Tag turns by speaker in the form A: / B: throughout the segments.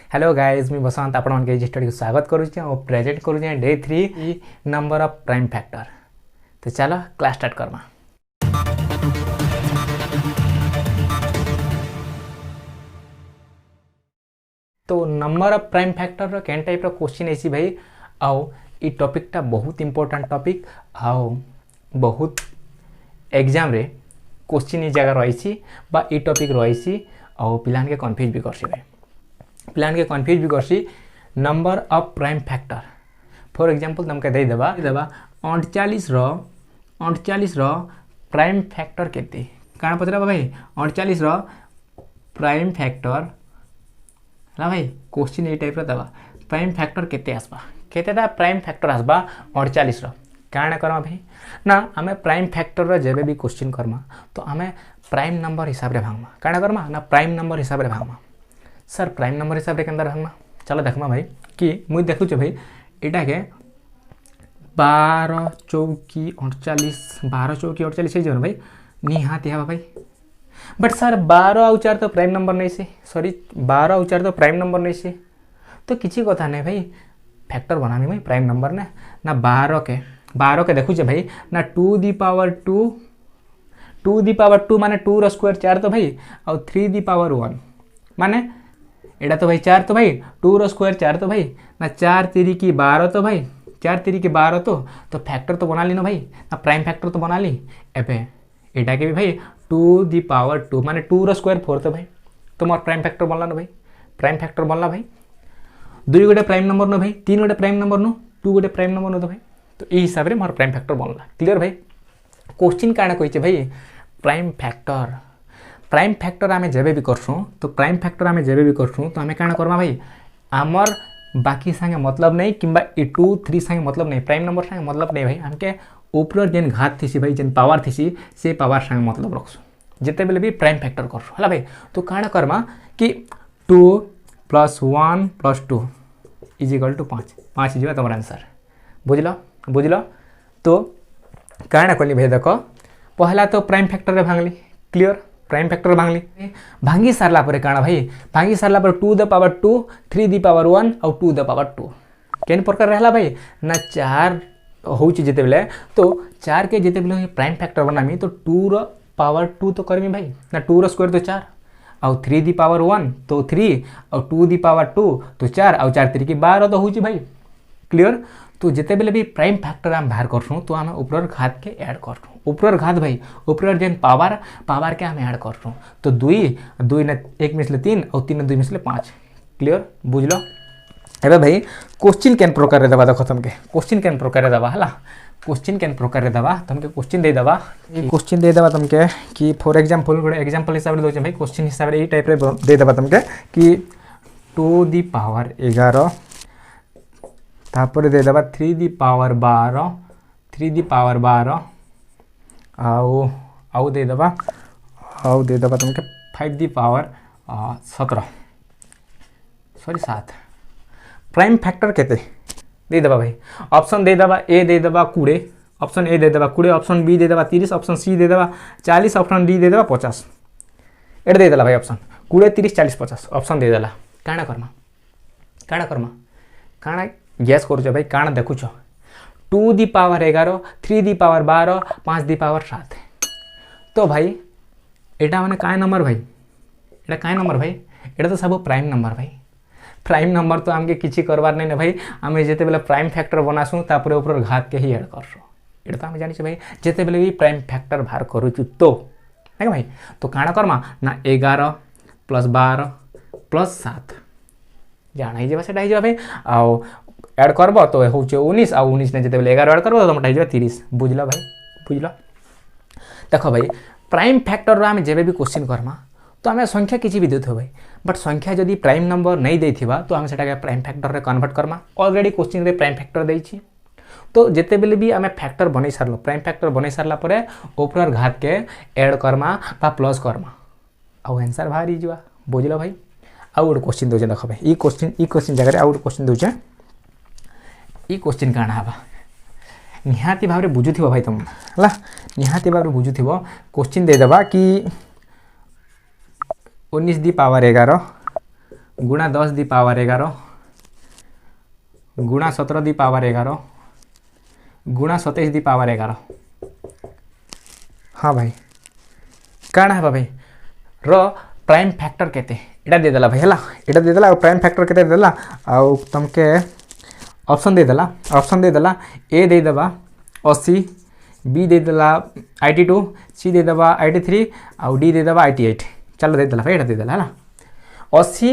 A: Hello guys मैं बसंत आपण के स्टडी को स्वागत करुचे और प्रेजेंट करुचे day 3 number of prime factor. तो चलो क्लास स्टार्ट करमा। तो नंबर ऑफ प्राइम फैक्टर रो केन टाइप रो क्वेश्चन ऐसी भाई आओ ई टॉपिक टा बहुत इंपोर्टेंट टॉपिक आओ बहुत एग्जाम रे क्वेश्चन ई जगह रही बा ई टॉपिक रही और पिलान के कंफ्यूज भी करसी भाई प्लान के कंफ्यूज भी करसी number of prime factor. For example तुमके दे देबा 39 रो प्राइम फैक्टर केते काना पचरा भाई 39 रो प्राइम फैक्टर ला भाई क्वेश्चन ए टाइप रो दबा प्राइम फैक्टर केते आसबा केतेटा प्राइम फैक्टर आसबा 38 रो काना करमा भाई ना हमें प्राइम फैक्टर रो जेबे भी क्वेश्चन करमा तो हमें प्राइम नंबर हिसाब रे भांगमा काना करमा ना प्राइम नंबर हिसाब रे भांगमा सर प्राइम नंबर हिसाब से केंदर भांगमा चलो देखमा भाई कि मुई देखुचे भाई एटा के 12 चौकी 48 है भाई निहाती है भाई बट सर 12 और 4 तो प्राइम नंबर नहीं से सॉरी 12 और 4 तो प्राइम नंबर नहीं से तो किसी कथा नहीं भाई फैक्टर बनानी भाई प्राइम नंबर ने ना 12 के देखुचे भाई ना 2 दी पावर 2 माने 2 रो स्क्वायर 4 तो भाई और 3 दी पावर 1 माने एटा तो भाई 4 तो भाई 2 रो स्क्वायर 4 तो भाई ना 4 3 की 12 तो भाई 4 3 की 12 तो फैक्टर तो बना ली ना भाई ना प्राइम फैक्टर तो बना ली एपे एटा के भी भाई 2 दी पावर 2 माने 2 रो स्क्वायर 4 तो भाई तो मोर प्राइम फैक्टर बनला ना भाई प्राइम फैक्टर बनला भाई 2 गोटे प्राइम नंबर न भाई 3 गोटे प्राइम नंबर नु 2 गोटे प्राइम नंबर न तो भाई तो ई हिसाब रे मोर प्राइम फैक्टर बनला क्लियर भाई क्वेश्चन काना कहिचे भाई प्राइम फैक्टर आमे जेबे भी करसु तो प्राइम फैक्टर आमे जेबे भी करसु तो आमे काना करमा भाई आमर बाकी संगे मतलब नहीं किंबा 2 3 संगे मतलब नहीं प्राइम नंबर संगे मतलब नहीं भाई हमके ऊपर जेन घात थीसी भाई जेन पावर थीसी से पावर संगे मतलब रखसु जेते बेले भी प्राइम फैक्टर करसु हला भाई तो काना करमा कि 2 + 1 + 2 = 5 इज तमर आंसर बुझलो तो काना करली भाई देखो पहला तो प्राइम फैक्टर रे भांगली क्लियर प्राइम फैक्टर भांगी सारला पर काना भाई भांगी सारला पर 2 द पावर 2 3 द पावर 1 और 2 द पावर 2 केन प्रकार रहला भाई ना 4 होची जेते बेले तो 4 के जेते बेले प्राइम फैक्टर बनामी तो 2 रो पावर 2 तो करमी भाई ना 2 रो स्क्वायर तो 4 और 3 द पावर 1 तो 3 और 2 द पावर 2 तो 4 और 4 3 की 12 तो होची भाई क्लियर तो जिते बेले भी प्राइम फैक्टर हम बाहर करसु तो आम ऊपर घात के ऐड करसु ऊपर घात भाई ऊपर जेन पावर के हम ऐड करसु तो 2 ने 1 मिसले 3 और 3 ने 2 मिसले 5 क्लियर बुझलो एबे भाई क्वेश्चन केन प्रकार रे दबा देखो तुमके क्वेश्चन केन प्रकार रे दबा हला क्वेश्चन केन प्रकार रे दबा तुमके क्वेश्चन दे दबा क्वेश्चन दे दबा तुमके कि फॉर एग्जांपल गोटे एग्जांपल हिसाब रे दोचे भाई क्वेश्चन हिसाब रे ई टाइप रे दे दबा तुमके कि 2 दी पावर 11 तापर दे दबा 3 दी पावर 12 आउ दे दबा तुमके 5 दी पावर 7 प्राइम फैक्टर केते दे दबा भाई ऑप्शन दे दबा ए दे दबा 20 ऑप्शन ए दे दबा 20 ऑप्शन बी दे दबा 30 ऑप्शन सी दे दबा 40 ऑप्शन डी दे दबा 50 एड दे दला भाई ऑप्शन 20 30 40 50 ऑप्शन दे दला काना करमा काना गैस करूछ भाई काना देखुछ 2 the power 11 3 the power 12 5 the power 7 तो भाई एटा माने काय नंबर भाई एटा तो सब प्राइम नंबर भाई प्राइम नंबर तो हमके किछि करबार नहीं भाई हमें जेते बेले प्राइम फैक्टर बनासु तापर ऊपर घात के ही ऐड करसु एटा तो हम जानि छै भाई जेते बेले भी प्राइम फैक्टर बाहर करूछु तो है भाई तो काना करमा ना 11 + 12 + 7 जाना ही जेबा सेटा ही जेबा भाई आ ऐड करबो तो होचे 19 आ 19 ने जेते बेले 11 ऐड करबो तो मोटा हिजबा 30 बुझलो देखो भाई प्राइम फैक्टर रो हम जेबे भी क्वेश्चन करमा तो हमें संख्या किछि भी देथो भाई बट संख्या जदि प्राइम नंबर नहीं देथिबा तो हम सेटा के प्राइम फैक्टर रे कन्वर्ट करमा ऑलरेडी क्वेश्चन रे प्राइम फैक्टर देछि तो जेते बेले भी हमें फैक्टर बनै सारलो प्राइम फैक्टर बनै सारला परे ऊपर घात के ऐड करमा बा प्लस करमा आ आंसर बाहर हिजबा बुझलो भाई आ और क्वेश्चन दोजे देखो भाई ई क्वेश्चन जगह रे आ और क्वेश्चन दोजे ई क्वेश्चन काना हबा निहाती भाव रे बुझुथिबो भाई तुम हला निहाती भाव रे बुझुथिबो क्वेश्चन दे दबा कि 19 दी पावर 11 गुणा 10 दी पावर 11 गुणा 17 दी पावर 11 गुणा 27 दी पावर 11। हाँ भाई काण है भाई रो प्राइम फैक्टर केते एटा दे देला भाई हला एटा दे देला प्राइम फैक्टर केते दे देला आउ तुमके ऑप्शन दे देला ए दे देबा 80 बी दे देला 82 सी दे देबा 83 आउ डी दे देबा 88। चलो दे देला भाई एटा दे देला हला 80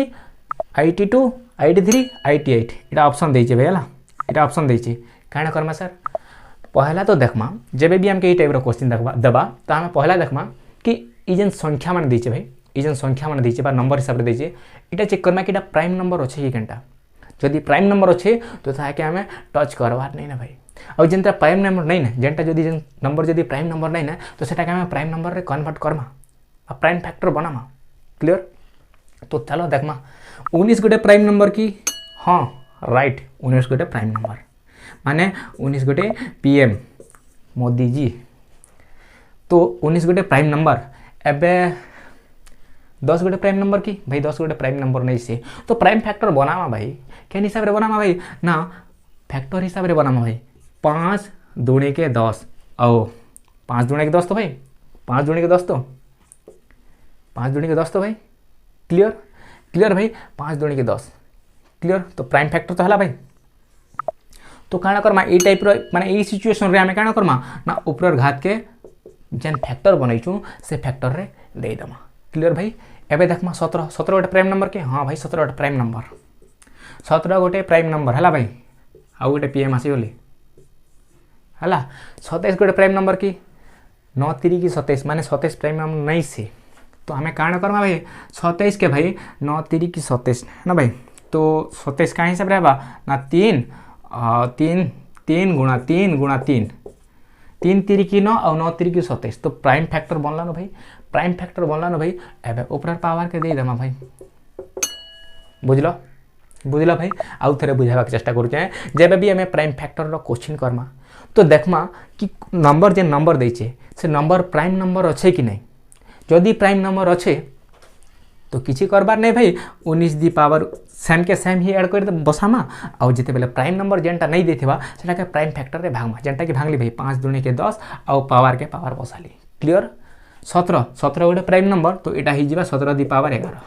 A: 82 83 88 एटा ऑप्शन देइचे भाई हला एटा ऑप्शन देइचे काण करमा सर पहला तो देखमा जेबे भी हमके ई टाइप रो क्वेश्चन दबा तो हमें पहला देखमा कि ई जेन संख्या मान देइचे भाई ई जेन संख्या मान देइचे बा नंबर हिसाब रे देइचे एटा चेक करमा कि एटा प्राइम नंबर अछि कि केनटा जदि प्राइम नंबर अच्छे तो ताके हमें टच करवार नहीं ना भाई और जेनटा प्राइम नंबर नहीं ना जेनटा जदि जेन नंबर जदि प्राइम नंबर नहीं ना तो सेटा हमें प्राइम नंबर रे कन्वर्ट करमा और प्राइम फैक्टर बनामा क्लियर। तो चलो देखमा 19 गोटे प्राइम नंबर की हाँ राइट 19 गोटे प्राइम नंबर माने 19 गोटे पीएम मोदी जी तो 19 गोटे प्राइम नंबर एबे 10 गोटे प्राइम नंबर की भाई 10 गोटे प्राइम नंबर नहीं से तो प्राइम फैक्टर बनामा भाई केन हिसाब रे बनामा भाई ना फैक्टर हिसाब रे बनामा भाई 5 दूनी के 10 आओ 5 दूनी के 10 तो भाई 5 दूनी के 10 तो 5 दूनी के 10 तो भाई क्लियर भाई 5 दूनी के 10 क्लियर। तो प्राइम फैक्टर तो हला भाई तो काण करमा ए टाइप रो माने ए सिचुएशन रे हमें काण करमा ना ऊपर घात के जेन फैक्टर बनैछु से फैक्टर रे दे दमा क्लियर भाई। एबे देखमा 17 गोटे प्राइम नंबर के हाँ भाई 17 गोटे प्राइम नंबर 17 गोटे प्राइम नंबर हला भाई आउ गोटे पीएम आसी गली हला 27 गोटे प्राइम नंबर की 9 3 की 27 माने 27 प्राइम नंबर नहीं से तो हमें काण करमा भाई 27 के भाई 9 3 की 27 ना भाई तो 27 का हिसाब रहबा ना 3 गुणा 3 3 3 की 9 और 9 3 की 27 तो प्राइम फैक्टर बनला ना भाई प्राइम फैक्टर बनला ना भाई एबे ऊपर पावर के दे देमा भाई बुझलो भाई आउ थरे बुझावा के चेष्टा करू चाहे जेबे भी हमें प्राइम फैक्टर रो क्वेश्चन करमा तो देखमा कि नंबर जे नंबर देइचे से नंबर प्राइम नंबर अच्छे कि नहीं जदि प्राइम नंबर अच्छे तो किसी करबार नहीं भाई 19 दी पावर सेम के सेम ही ऐड कर बसामा और जिते बेले प्राइम नंबर जेनटा नहीं देथिबा सेटा के प्राइम फैक्टर रे भागमा जेनटा कि भागली भाई 5 दूनी के 10 और पावर के पावर बसाली क्लियर। 17 गोटे प्राइम नंबर तो एटा ही जीवा 17 दी पावर 11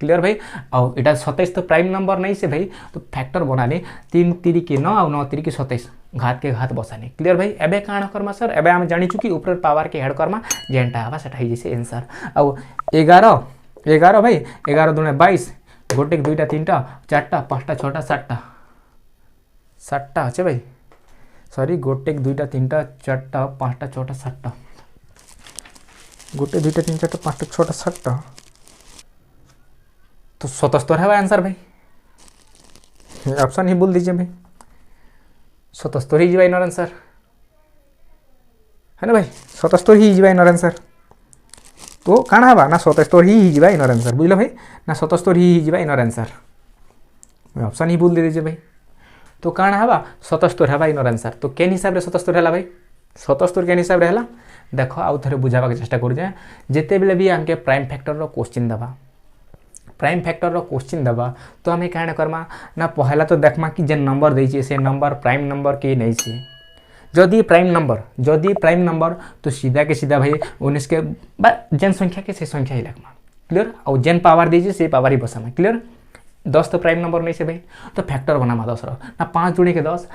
A: क्लियर भाई और एटा 27 तो प्राइम नंबर नहीं से भाई तो फैक्टर बनाले 3 3 की 9 और 9 3 की 27 घात के घात बसानी क्लियर भाई। एबे काण करमा सर एबे हम जानि चुकी ऊपर पावर के ऐड करमा जेनटा आबा सेटा ही जैसे आंसर और 11 भाई 11 दूने 22 गोटे 2टा 3टा 4टा 5टा 6टा 7टा 7टा अच्छे भाई सॉरी गोटे 2टा 3टा 4टा 5टा 6टा 7टा गोटे 2टा 3 4टा 5टा 6टा 7टा तो 77 है आंसर भाई ऑप्शन ही बोल दीजिए भाई 77 ही जीवा आंसर है ना भाई 77 ही जीवा आंसर तो काण हवा ना 77 ही जीवा इनर आंसर बुझल भाई ना 77 ही जीवा इनर आंसर ऑप्शन ही बोल दे दीजिए भाई तो काण हवा 77 हवा इनर आंसर तो केन हिसाब रे 77 हला भाई 77 केन हिसाब रे हला देखो आउ थरे बुझावा के चेष्टा करू जे जेते बेले भी हमके प्राइम फैक्टर रो क्वेश्चन दबा तो हमें काण करमा ना पहला तो देखमा कि जे नंबर देइछे से नंबर प्राइम नंबर के नहीं से जदि प्राइम नंबर तो सीधा के सीधा भाई 19 के जेन संख्या के से संख्या ही लगमा क्लियर और जेन पावर दीजिए से पावर ही बसामा क्लियर। 10 तो प्राइम नंबर नहीं से भाई तो फैक्टर बनामा 10 रो ना 5 दूनी के 10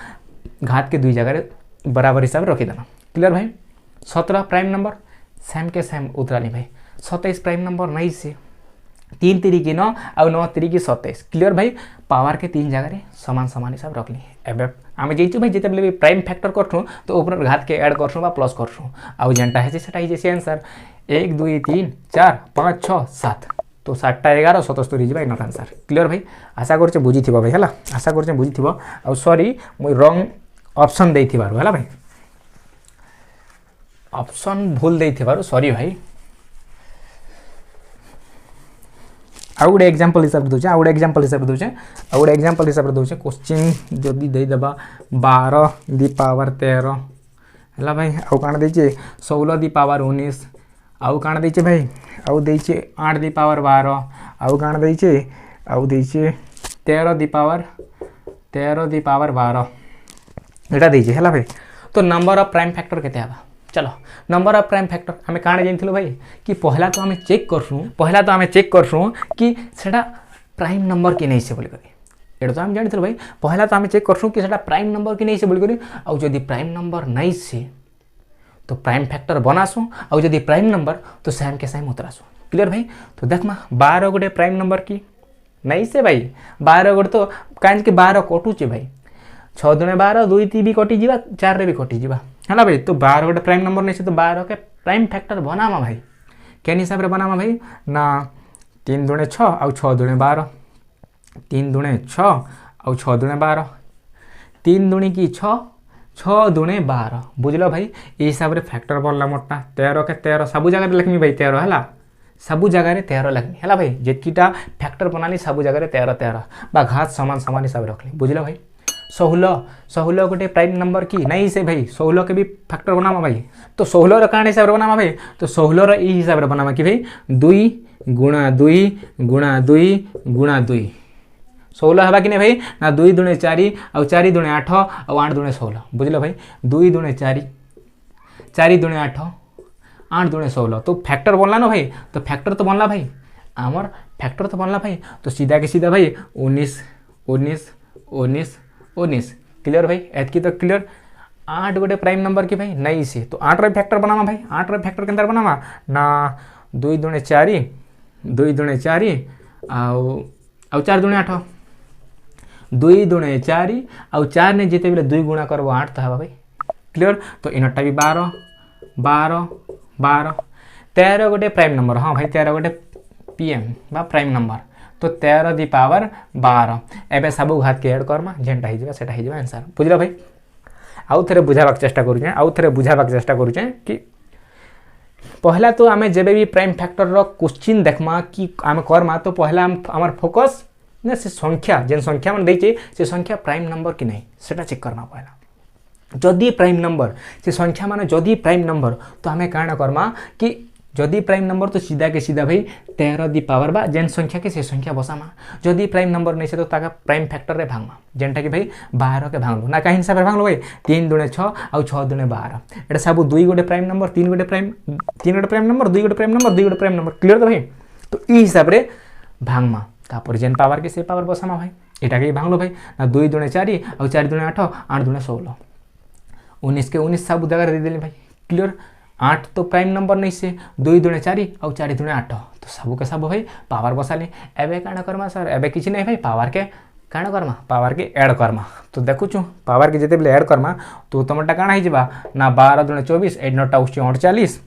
A: घात के 2 जगह बराबर हिसाब रखी देना क्लियर भाई। 17 प्राइम नंबर सेम के सेम उतराली भाई 27 प्राइम नंबर नहीं से 3 3 की 9 और 9 3 की 27 क्लियर भाई पावर के 3 जगह समान हिसाब रखली एबे आम जाइछु भाई जिते भी प्राइम फैक्टर करछुँ तो ऊपर घात के ऐड करछुँ बा प्लस करछुँ आउ जेनटा है सेटा ही जैसे आंसर 1 2 3 4 5 6 7 तो 7टा 11 77 जीवा इनर आंसर क्लियर भाई। आशा करछे बुझिथिबो भाई हला आशा करछे बुझिथिबो आ सॉरी मुई रॉन्ग ऑप्शन देइथिबारु हला भाई ऑप्शन भूल देइथिबारु सॉरी भाई। आउ गोटे एग्जांपल हिसाब दूचे क्वेश्चन जदि दे देबा 12 दी पावर 13 हला भाई आउ काण देचे 16 दी पावर 19 आउ काण देचे भाई आउ देचे 8 दी पावर 12 आउ काण देचे आउ देचे 13 दी पावर 12 एटा देचे हैला भाई। तो नंबर ऑफ प्राइम फैक्टर केते आबा चलो नंबर ऑफ प्राइम फैक्टर आम काण जानथिलु भाई कि पहला तो आम चेक करसुँ कि सेटा प्राइम नंबर कि नहीं से बोल करी एटा तो आम जानथिलु भाई पहला तो आम चेक करसुँ कि सेटा प्राइम नंबर कि नहीं से बोल करी आउ जदी प्राइम नंबर नहीं से तो प्राइम फैक्टर बनासुँ आउ जदी प्राइम नंबर तो सेम के सेम उतरासुँ क्लियर भाई। तो देखमा 12 गोटे प्राइम नंबर की नहीं से भाई 12 गोटे तो कहीं 12 कटुचे भाई 6 दुणे 12 2 3 भी कटि जीवा 4 रे भी कटि जीवा है भाई। तो 12 गोटे प्राइम नंबर नहीं से तो 12 के प्राइम फैक्टर बनामा भाई केन हिसाब रे बनामा भाई ना 3 दुणे 6 आउ 6 दुणे 12 3 दुणे 6 आउ 6 दुणे 12 3 दुणी की 6 6 दुणे 12 बुझल भाई ये हिसाब रे फैक्टर बनला मोटा 13 के 13 सब जगह लिखमी भाई 13 है सबू जगह 13 लिखमी है भाई जेकीटा फैक्टर बनाली सबू जगह 13 13 बा घात समान समान हिसाब रखली बुझल भाई। 16 गोटे प्राइम नंबर की नहीं से भाई 16 के भी फैक्टर बनामा भाई तो 16 काण हिसाब रे बनामा भाई तो 16 ई हिसाब रे बनामा कि भाई 2 गुणा 2 गुणा 2 गुणा 2 16 हवा कि नहीं भाई ना 2 दुणे 4 आउ 4 दुणे 8 आउ 8 दुणे 16 बुझल भाई 2 दुणे 4 4 दुणे 8 8 दुणे 16 तो फैक्टर बनला ना भाई तो फैक्टर तो बनला भाई आमर फैक्टर तो बनला भाई तो सीधा के सीधा भाई 19 19 19 19 क्लियर भाई एतकी तो क्लियर 8 गोटे प्राइम नंबर की भाई नहीं से तो 8 रे फैक्टर बनामा भाई 8 रे फैक्टर केंतर बनामा ना 2 दुणे 4 2 दुणे 4 आउ 4 दुणे 8 2 दुणे 4 आउ 4 ने जिते बेले 2 गुणा करबो 8 तो हवा भाई क्लियर। तो इनटा भी 12 12 12 13 गोटे प्राइम नंबर हाँ भाई 13 गोटे पीएम बा प्राइम नंबर तो 13 दी पावर 12 एबे सबू घात के ऐड करमा जेनटा हो जाए सेटा हो जाए आंसर बुझल भाई। आउ थे बुझाबाक चेष्टा करुचे कि पहला तो आम जब भी प्राइम फैक्टर रो क्वेश्चन देखमा कि आम करमा तो पहला आमर फोकस ना से संख्या जेन संख्या मन देचे से संख्या प्राइम नंबर कि नहीं सेटा चेक करमा पहला जदि प्राइम नंबर से संख्या मान जदि प्राइम नंबर तो आम काण करमा कि जदि प्राइम नंबर तो सीधा के सीधा भाई 13 दी पावर बा जेन संख्या के से संख्या बसामा जदि प्राइम नंबर नहीं से तो ताका प्राइम फैक्टर रे भांगमा जेनटा कि भाई 12 के भांगलो ना कहीं हिसाब रे भांगलो भाई 3 दुणे 6 आउ 6 दुणे 12 एटा सब 2 गोटे प्राइम नंबर 3 गोटे प्राइम नंबर 2 गोटे प्राइम नंबर 2 गोटे प्राइम नंबर क्लियर तो भाई। तो ई हिसाब रे भांगमा तापर जेन पावर के से पावर बसामा भाई एटा के भांगलो भाई ना 2 दुणे 4 आउ 4 दुणे 8 8 दुणे 16 19 के 19 सब जगह दे देली भाई क्लियर। 8 तो प्राइम नंबर नहीं से 2 दुणे 4 आउ 4 दुणे 8 तो सबू के सब भाई पावर बसाली एबे काण करमा सर एबे किछि नहीं भाई पावर के काण करमा पावर के ऐड करमा तो देखुछु पावर के जेते बेले ऐड करमा तो तमटा काण हो जाबा ना 12 दुणे 24 8 नटा उछि 48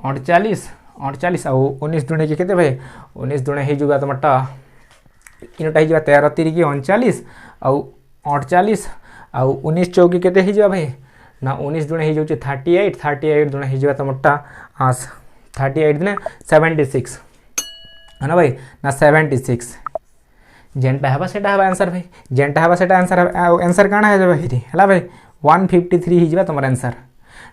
A: 48 48 आउ 19 दुणे के केते भाई 19 दुणे हे जुबा तमटा इनटा हो जाबा 13 3 की 39 आउ 48 आउ 19 चौकी केते हो जाबा भाई ना 19 दुणे हो 38 38 दुणे हो तमटा 38 दुणे 76 है ना भाई ना 76 जेनटा हवा सेटा हवा आंसर भाई जेनटा हवा सेटा आंसर काना है भाई है भाई 153 हो तुम आंसर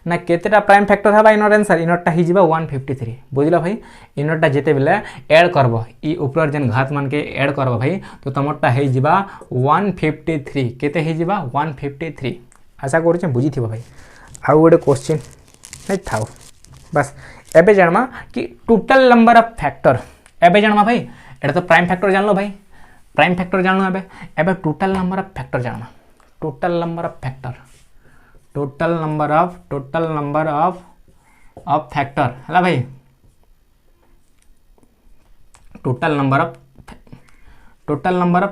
A: ना केतेटा प्राइम फैक्टर हवा इनर आंसर इनरटा हो 153 बुझल भाई इनरटा जेते बेले ऐड करबो ई ऊपर जेन घात मान के ऐड करबो भाई तो तुमरटा हो 153 केते हो 153 आशा करुचे बुझी थी भाई। आउ गोटे क्वेश्चन नहीं था बस एबे जानमा कि टोटल नंबर ऑफ फैक्टर एबे जानमा भाई एटा तो प्राइम फैक्टर जान लो भाई प्राइम फैक्टर जान लो एबे टोटल नंबर ऑफ फैक्टर जानमा total number of factor total number of factor है भाई टोटल नंबर ऑफ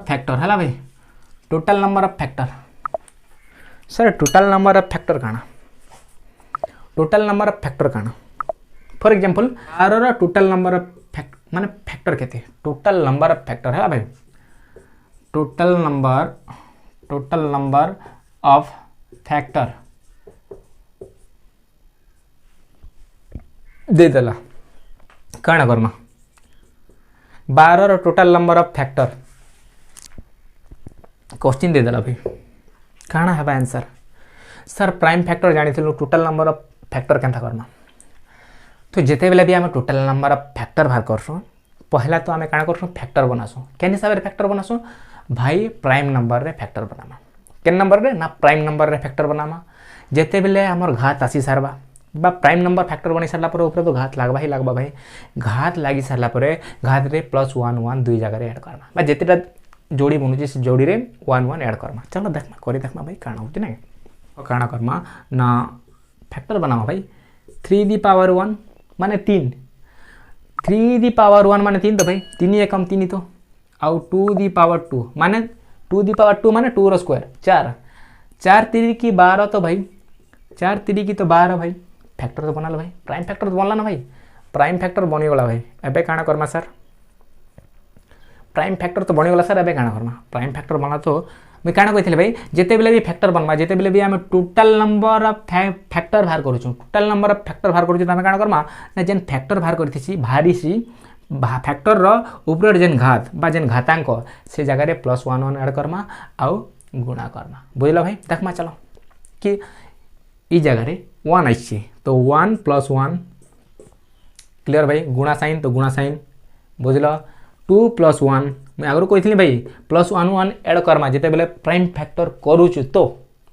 A: फैक्टर है भाई total number of factor sir total number of factor काना for example 12 total number of माने फैक्टर केते total number of factor है भाई total number of factor दे देला काना करमा 12 total number of factor question दे देला भाई काना है आंसर सर प्राइम फैक्टर जानी टोटल नंबर ऑफ फैक्टर केनता करमा तो जिते बेले भी आम टोटल नंबर ऑफ फैक्टर बाहर करसुँ पहला तो आम काण करसुँ फैक्टर बनासुँ केन हिसाब से फैक्टर बनासुँ भाई प्राइम नंबर रे फैक्टर बनामा केन नंबर रे ना प्राइम नंबर रे फैक्टर बनामा जेते बेले हमर घात आसी सारबा बा प्राइम नंबर फैक्टर बनी सारा ऊपर तो घात लगवा ही लगवा भाई घात लगी सारा घात रे +1 1 दुई जगह ऐड करमा बा जेतेटा जोड़ी बनुचे से जोड़ी रे 1 1 ऐड करमा चलो देखमा करी देखमा भाई काण होचे ना काण करमा ना फैक्टर बनामा भाई 3 दी पावर 1 माने 3 3 दी पावर 1 माने 3 तो भाई 3 एकम 3 तो आउ 2 दी पावर 2 माने 2 दी पावर 2 माने 2 रो स्क्वायर 4 4 3 की 12 तो भाई 4 3 की तो 12 भाई फैक्टर तो बनाल भाई प्राइम फैक्टर तो बनला ना भाई प्राइम फैक्टर बनीगला भाई एबे काण करमा सर प्राइम फैक्टर तो बनीगला सर एबे काण करमा प्राइम फैक्टर बना तो मुझे काण कही भाई जिते बेले भी फैक्टर बनवा जिते बेले भी आम टोटाल नंबर ऑफ फैक्टर बाहर करूँ टोटाल नंबर ऑफ फैक्टर बाहर करूँ आम काण करमा ना जेन फैक्टर बाहर करथि भारी सी फैक्टर रो ऊपर जेन घात बा जेन घातांक से जगह रे +1 1 ऐड करमा आउ गुणा करमा बुझल भाई देखमा चलो कि ई जगह रे 1 आइछि तो 1 + 1 क्लियर भाई गुणा साइन तो गुणा साइन बुझल 2 + 1 मैं आगु कही भाई +1 1 ऐड करमा जिते बेले प्राइम फैक्टर करूछु तो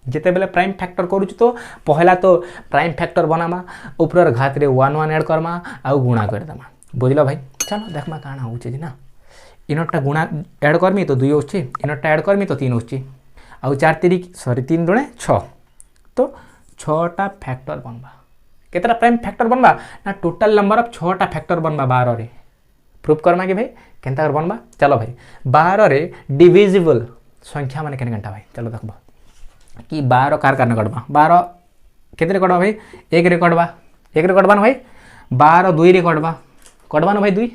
A: जिते बेले प्राइम फैक्टर करूछु तो पहला तो प्राइम फैक्टर बनामा ऊपर घात रे 1 1 ऐड करमा आउ गुणा कर देमा बुझल भाई चलो देखमा काना होचे ना इनटा गुणा ऐड करमी तो 2 होछि इनटा ऐड करमी तो 3 होछि आउ 4 3 सॉरी 3 दुणे 6 तो 6टा फैक्टर बनवा केतरा प्राइम फैक्टर बनवा ना टोटल नंबर ऑफ 6टा फैक्टर बनवा 12 रे प्रूफ करमा कि भाई केनता कर बनवा चलो भाई 12 रे डिविजिबल संख्या माने केन घंटा भाई चलो देखबो कि 12 कार करने कटबा 12 केतरे कटबा भाई 1 रे कटबा 1 रे कटबा ना भाई 12 2 रे कटबा ना भाई 2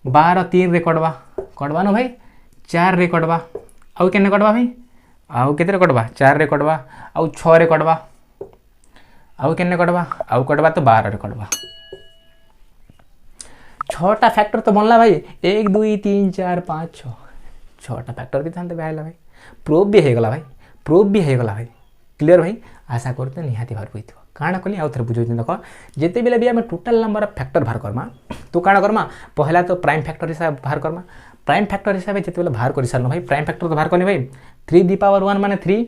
A: 12 3 रे कटबा ना भाई 4 रे कटबा आउ केने कटबा भाई आउ केतरे कटबा 4 रे कटबा आउ 6 रे कटबा आउ केने कटबा आउ कटबा तो 12 रे कटबा 6टा फैक्टर तो बनला भाई 1 2 3 4 5 6 6टा फैक्टर भी थानते भाईला भाई प्रूफ भी हेगला भाई प्रूफ भी हेगला भाई क्लियर भाई आशा करते निहाती भार होइथो काण कली आउ थरे बुझो देखो जेते बेले भी हम टोटल नंबर ऑफ फैक्टर बाहर करमा तो काण करमा पहला तो प्राइम फैक्टर हिसाब बाहर करमा प्राइम फैक्टर हिसाब जेते बेले बाहर कर सारनो भाई प्राइम फैक्टर तो बाहर करनी भाई 3 दी पावर 1 माने 3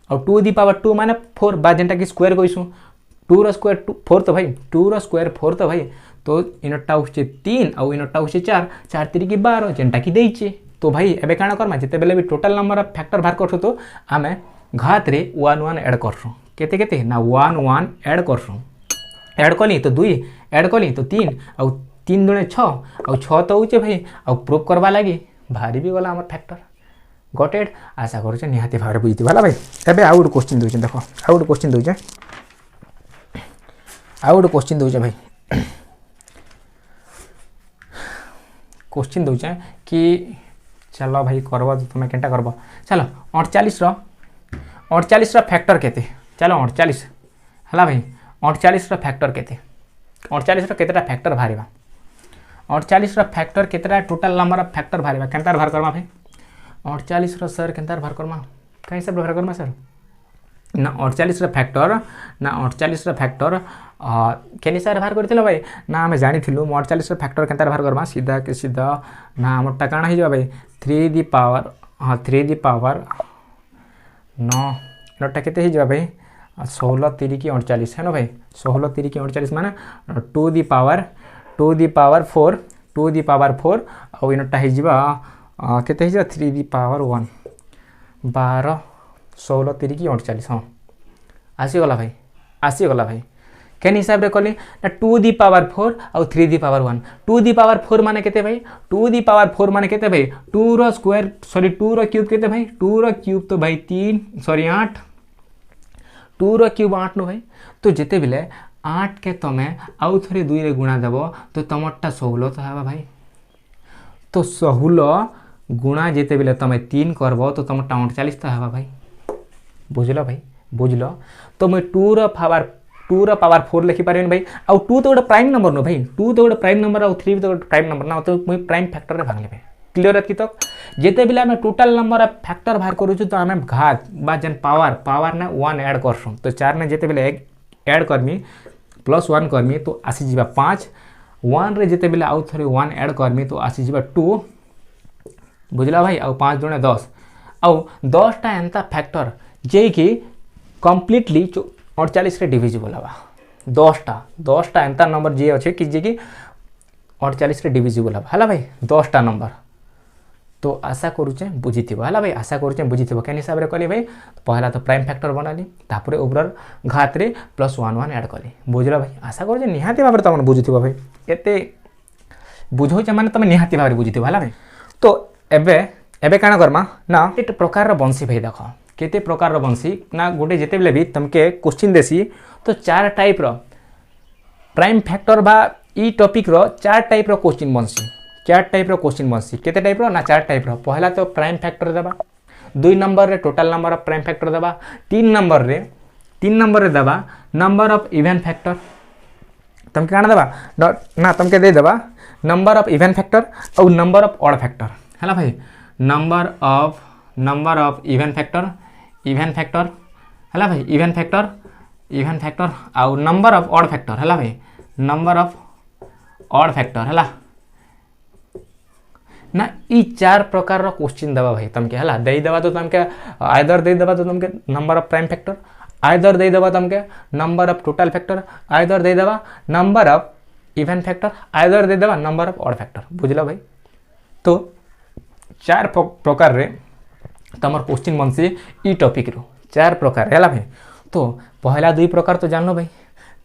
A: और 2 दी पावर 2 माने 4 बा जेंटा की स्क्वायर कइसु 2 रो स्क्वायर 4 तो भाई 2 रो स्क्वायर 4 तो भाई तो इनटा होचे 3 और इनटा होचे 4 4 3 की 12 जेंटा की देइचे तो भाई एबे काण करमा जेते बेले भी टोटल नंबर ऑफ फैक्टर बाहर करसु तो आमे घात रे 1 1 ऐड करसु केते केते ना 1 1 ऐड करसु ऐड कली तो 2 ऐड कली तो 3 और 3 दुणे 6 और 6 तो होचे भाई और प्रूफ करबा लागि भारी भी गला हमर फैक्टर गॉटेड आशा करूचे निहाती भारे बुझिति वाला भाई एबे आउट क्वेश्चन दोचे देखो आउट क्वेश्चन दोचे आउट क्वेश्चन दोचे भाई क्वेश्चन दोचे कि चलो भाई करबो तुमे केनटा करबो चलो 48 रो फैक्टर केते चलो 48 हला भाई 48 रो फैक्टर केते 48 रो केतेटा फैक्टर भारीबा 48 रो फैक्टर केतेटा टोटल नंबर ऑफ फैक्टर भारीबा केनता बाहर करमा भाई 48 रो सर केनता बाहर करमा कहीं से बाहर करमा सर ना 48 रो फैक्टर केनी सर बाहर करथिलो भाई ना हमें जानी थिलु 48 रो फैक्टर केनता बाहर करमा सीधा के सीधा ना हमरटा काना हिजो भाई 3 दी पावर 9 नोटा केते हिजो भाई 16 3 की 48 है ना भाई 16 3 की 48 माने 2 दी पावर 4 2 दी पावर 4 और इनटा हिजबा केते हिजबा 3 दी पावर 1 12 16 3 की 48 हाँ आसीगला भाई केन हिसाब रे कली ना 2 दी पावर 4 और 3 दी पावर 1 2 दी पावर 4 माने केते भाई 2 दी पावर 4 माने केते भाई 2 रो स्क्वायर सॉरी 2 रो क्यूब केते भाई 2 रो क्यूब तो भाई 3 सॉरी 8 2 रो क्यूब 8 नो भाई तो जेते बेले 8 के तमे आउ थरे 2 रे गुणा देबो तो तमरटा 16 तो हबा भाई तो 16 गुणा जेते बेले तमे 3 करबो तो तमरटा 39 तो हबा भाई बुझलो तो मैं 2 रो पावर 4 लिखि पारेन भाई आ 2 तो गोटे प्राइम नंबर न भाई 2 तो गोटे प्राइम नंबर और 3 तो गोटे प्राइम नंबर ना तो मुई प्राइम फैक्टर रे भागले भाई क्लियर है तक जेते बेले हमें टोटल नंबर ऑफ फैक्टर बाहर करू तो हमें घात बा जन पावर ने 1 ऐड करसु तो 4 ने जेते बेले ऐड करमी +1 करमी तो आसी जीवा 5 वन रे जिते बेले आउ थरे वन ऐड करमी तो आसी जिबा 2 बुझला भाई आउ 5 दुणे 10 आउ 10 टा एंता फैक्टर जे कि कंप्लीटली 48 रे डिविजिबल हवा 10 टा एंता नंबर जे अच्छे कि जे कि 48 रे डिविजिबल हवा हला भाई 10 टा नंबर तो आशा करूचे बुझीथिबो हला भाई आशा करूचे बुझीथिबो केन हिसाब रे कली भाई पहला तो प्राइम फैक्टर बनाली तापरे ओभर घात रे +1 ऐड कली बुझला भाई आशा करूचे निहाती भाबरे तमन बुझीथिबो भाई एते बुझौचे माने तमे निहाती भाबरे बुझीथिबो हला भाई तो एबे एबे काना करमा ना एक प्रकार रो बंसी भाई देखो केते प्रकार रो बंसी ना गोटे जेते बेले भी तमके क्वेश्चन देसी तो 4 टाइप रो प्राइम फैक्टर बा ई टॉपिक रो 4 टाइप रो क्वेश्चन बंसी 4 टाइप रो क्वेश्चन बंसी केते टाइप रो ना 4 टाइप रो पहला तो प्राइम फैक्टर देबा 2 नंबर रे total number of prime factor देबा 3 नंबर रे देबा नंबर ऑफ इवन फैक्टर तमके काना देबा ना तमके दे देबा नंबर ऑफ इवन फैक्टर और नंबर ऑफ ऑड फैक्टर हला भाई नंबर ऑफ इवन फैक्टर हला भाई इवन फैक्टर और नंबर ऑफ ऑड फैक्टर हला भाई नंबर ऑफ ऑड फैक्टर हला ना ई 4 प्रकार रो क्वेश्चन देबा भाई तमके हला दे देबा तो तमके आइदर दे देबा तो तमके number of prime factor either दे देबा तमके number of total factor either दे देबा number of even factor either दे देबा नंबर ऑफ ऑड फैक्टर बुझला भाई तो 4 प्रकार रे तमर क्वेश्चन बनसी ई टॉपिक रो 4 प्रकार हला भाई तो पहला 2 प्रकार तो जानलो भाई